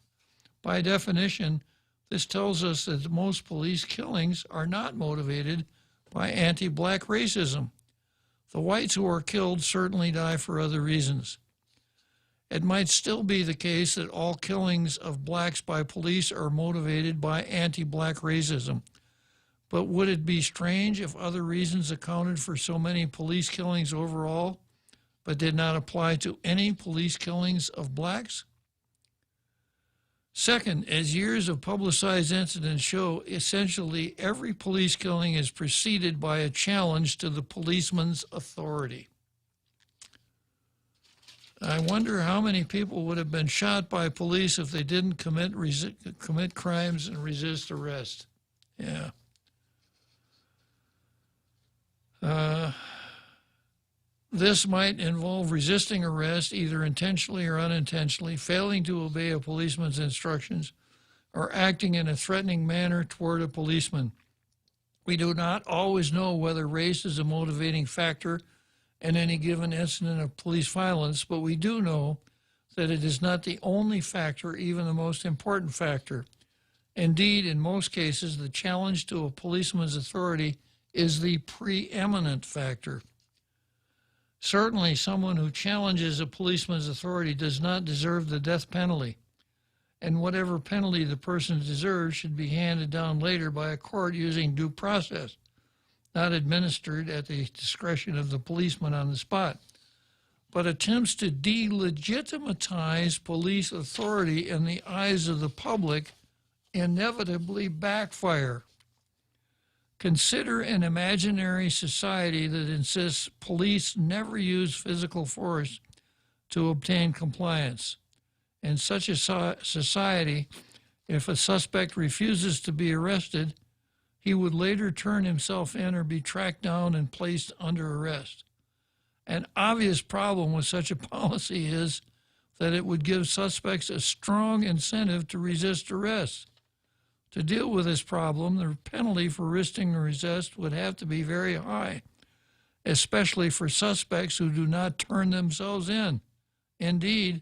By definition, this tells us that most police killings are not motivated by anti-black racism. The whites who are killed certainly die for other reasons. It might still be the case that all killings of blacks by police are motivated by anti-black racism. But would it be strange if other reasons accounted for so many police killings overall, but did not apply to any police killings of blacks? Second, as years of publicized incidents show, essentially every police killing is preceded by a challenge to the policeman's authority. I wonder how many people would have been shot by police if they didn't commit crimes and resist arrest. Yeah. This might involve resisting arrest, either intentionally or unintentionally, failing to obey a policeman's instructions, or acting in a threatening manner toward a policeman. We do not always know whether race is a motivating factor in any given incident of police violence, but we do know that it is not the only factor, even the most important factor. Indeed, in most cases, the challenge to a policeman's authority is the preeminent factor. Certainly, someone who challenges a policeman's authority does not deserve the death penalty, and whatever penalty the person deserves should be handed down later by a court using due process, not administered at the discretion of the policeman on the spot. But attempts to delegitimize police authority in the eyes of the public inevitably backfire. Consider an imaginary society that insists police never use physical force to obtain compliance. In such a society, if a suspect refuses to be arrested, he would later turn himself in or be tracked down and placed under arrest. An obvious problem with such a policy is that it would give suspects a strong incentive to resist arrest. To deal with this problem, the penalty for resisting arrest would have to be very high, especially for suspects who do not turn themselves in. Indeed,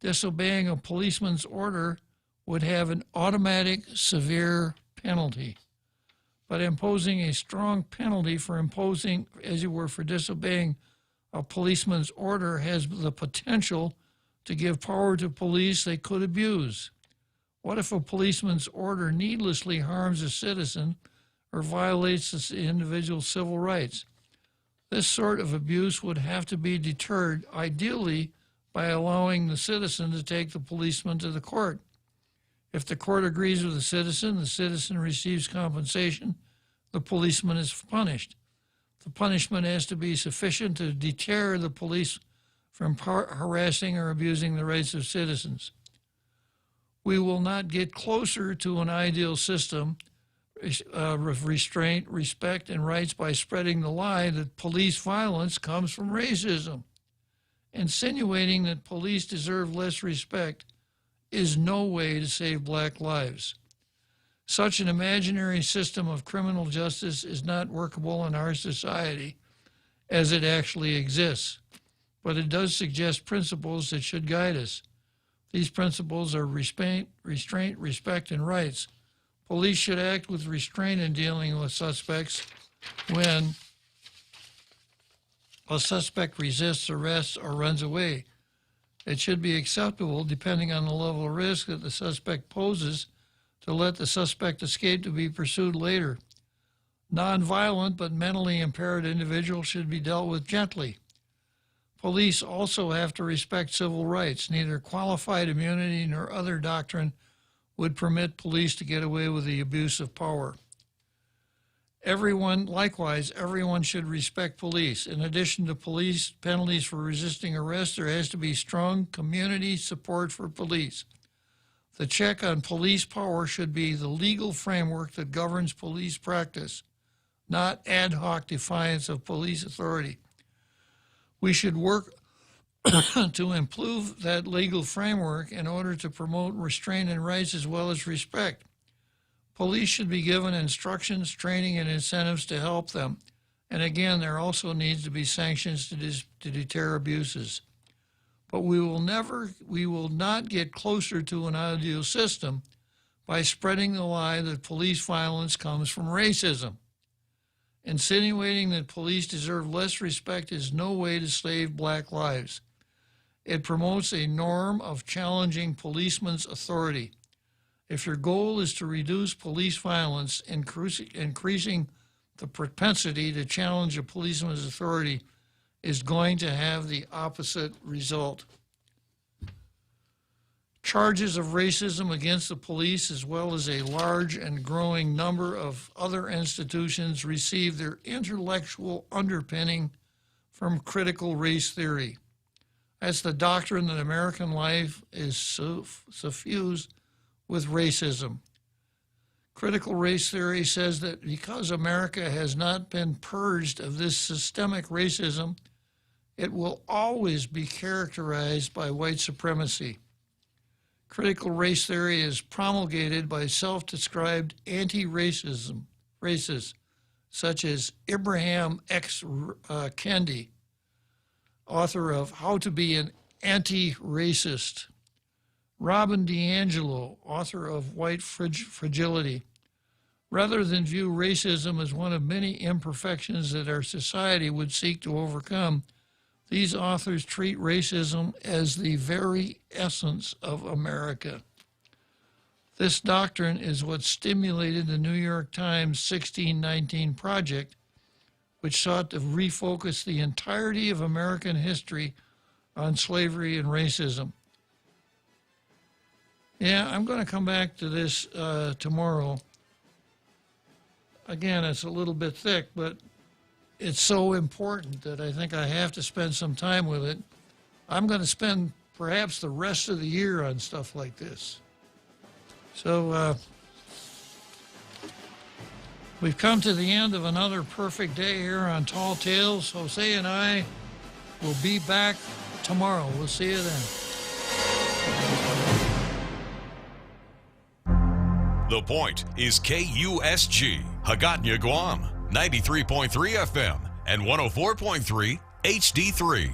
disobeying a policeman's order would have an automatic severe penalty. But imposing a strong penalty for disobeying a policeman's order has the potential to give power to police they could abuse. What if a policeman's order needlessly harms a citizen or violates the individual's civil rights? This sort of abuse would have to be deterred, ideally by allowing the citizen to take the policeman to the court. If the court agrees with the citizen receives compensation, the policeman is punished. The punishment has to be sufficient to deter the police from harassing or abusing the rights of citizens. We will not get closer to an ideal system of restraint, respect, and rights by spreading the lie that police violence comes from racism. Insinuating that police deserve less respect is no way to save black lives. Such an imaginary system of criminal justice is not workable in our society as it actually exists, but it does suggest principles that should guide us. These principles are restraint, respect, and rights. Police should act with restraint in dealing with suspects when a suspect resists arrest or runs away. It should be acceptable, depending on the level of risk that the suspect poses, to let the suspect escape to be pursued later. Nonviolent but mentally impaired individuals should be dealt with gently. Police also have to respect civil rights. Neither qualified immunity nor other doctrine would permit police to get away with the abuse of power. Everyone should respect police. In addition to police penalties for resisting arrest, there has to be strong community support for police. The check on police power should be the legal framework that governs police practice, not ad hoc defiance of police authority. We should work to improve that legal framework in order to promote restraint and rights as well as respect. Police should be given instructions, training, and incentives to help them. And again, there also needs to be sanctions to deter abuses. But we will not get closer to an ideal system by spreading the lie that police violence comes from racism. Insinuating that police deserve less respect is no way to save black lives. It promotes a norm of challenging policemen's authority. If your goal is to reduce police violence, increasing the propensity to challenge a policeman's authority is going to have the opposite result. Charges of racism against the police, as well as a large and growing number of other institutions, receive their intellectual underpinning from critical race theory. That's the doctrine that American life is suffused with racism. Critical race theory says that because America has not been purged of this systemic racism, it will always be characterized by white supremacy. Critical race theory is promulgated by self-described anti-racism racists such as Ibrahim X. Kendi, author of How to Be an Anti-Racist, Robin DiAngelo, author of White Fragility. Rather than view racism as one of many imperfections that our society would seek to overcome, these authors treat racism as the very essence of America. This doctrine is what stimulated the New York Times 1619 Project, which sought to refocus the entirety of American history on slavery and racism. Yeah, I'm going to come back to this tomorrow. Again, it's a little bit thick, but it's so important that I think I have to spend some time with it. I'm going to spend perhaps the rest of the year on stuff like this. So we've come to the end of another perfect day here on Tall Tales. Jose and I will be back tomorrow. We'll see you then. The Point is KUSG, Hagåtña, Guam, 93.3 FM and 104.3 HD3.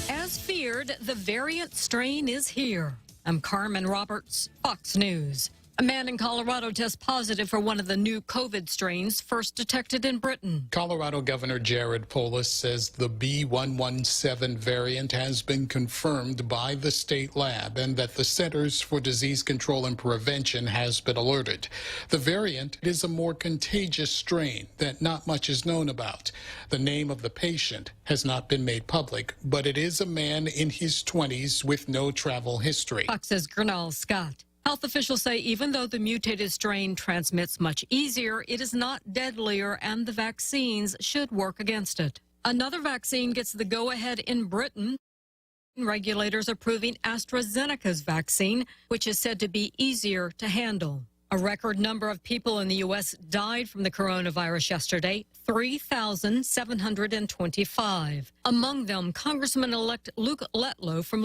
As feared, the variant strain is here. I'm Carmen Roberts, Fox News. A man in Colorado tests positive for one of the new COVID strains first detected in Britain. Colorado Governor Jared Polis says the B117 variant has been confirmed by the state lab and that the Centers for Disease Control and Prevention has been alerted. The variant is a more contagious strain that not much is known about. The name of the patient has not been made public, but it is a man in his 20s with no travel history. Fox's Gernal Scott. Health officials say even though the mutated strain transmits much easier, it is not deadlier and the vaccines should work against it. Another vaccine gets the go-ahead in Britain. Regulators approving AstraZeneca's vaccine, which is said to be easier to handle. A record number of people in the U.S. died from the coronavirus yesterday, 3,725. Among them, Congressman-elect Luke Letlow from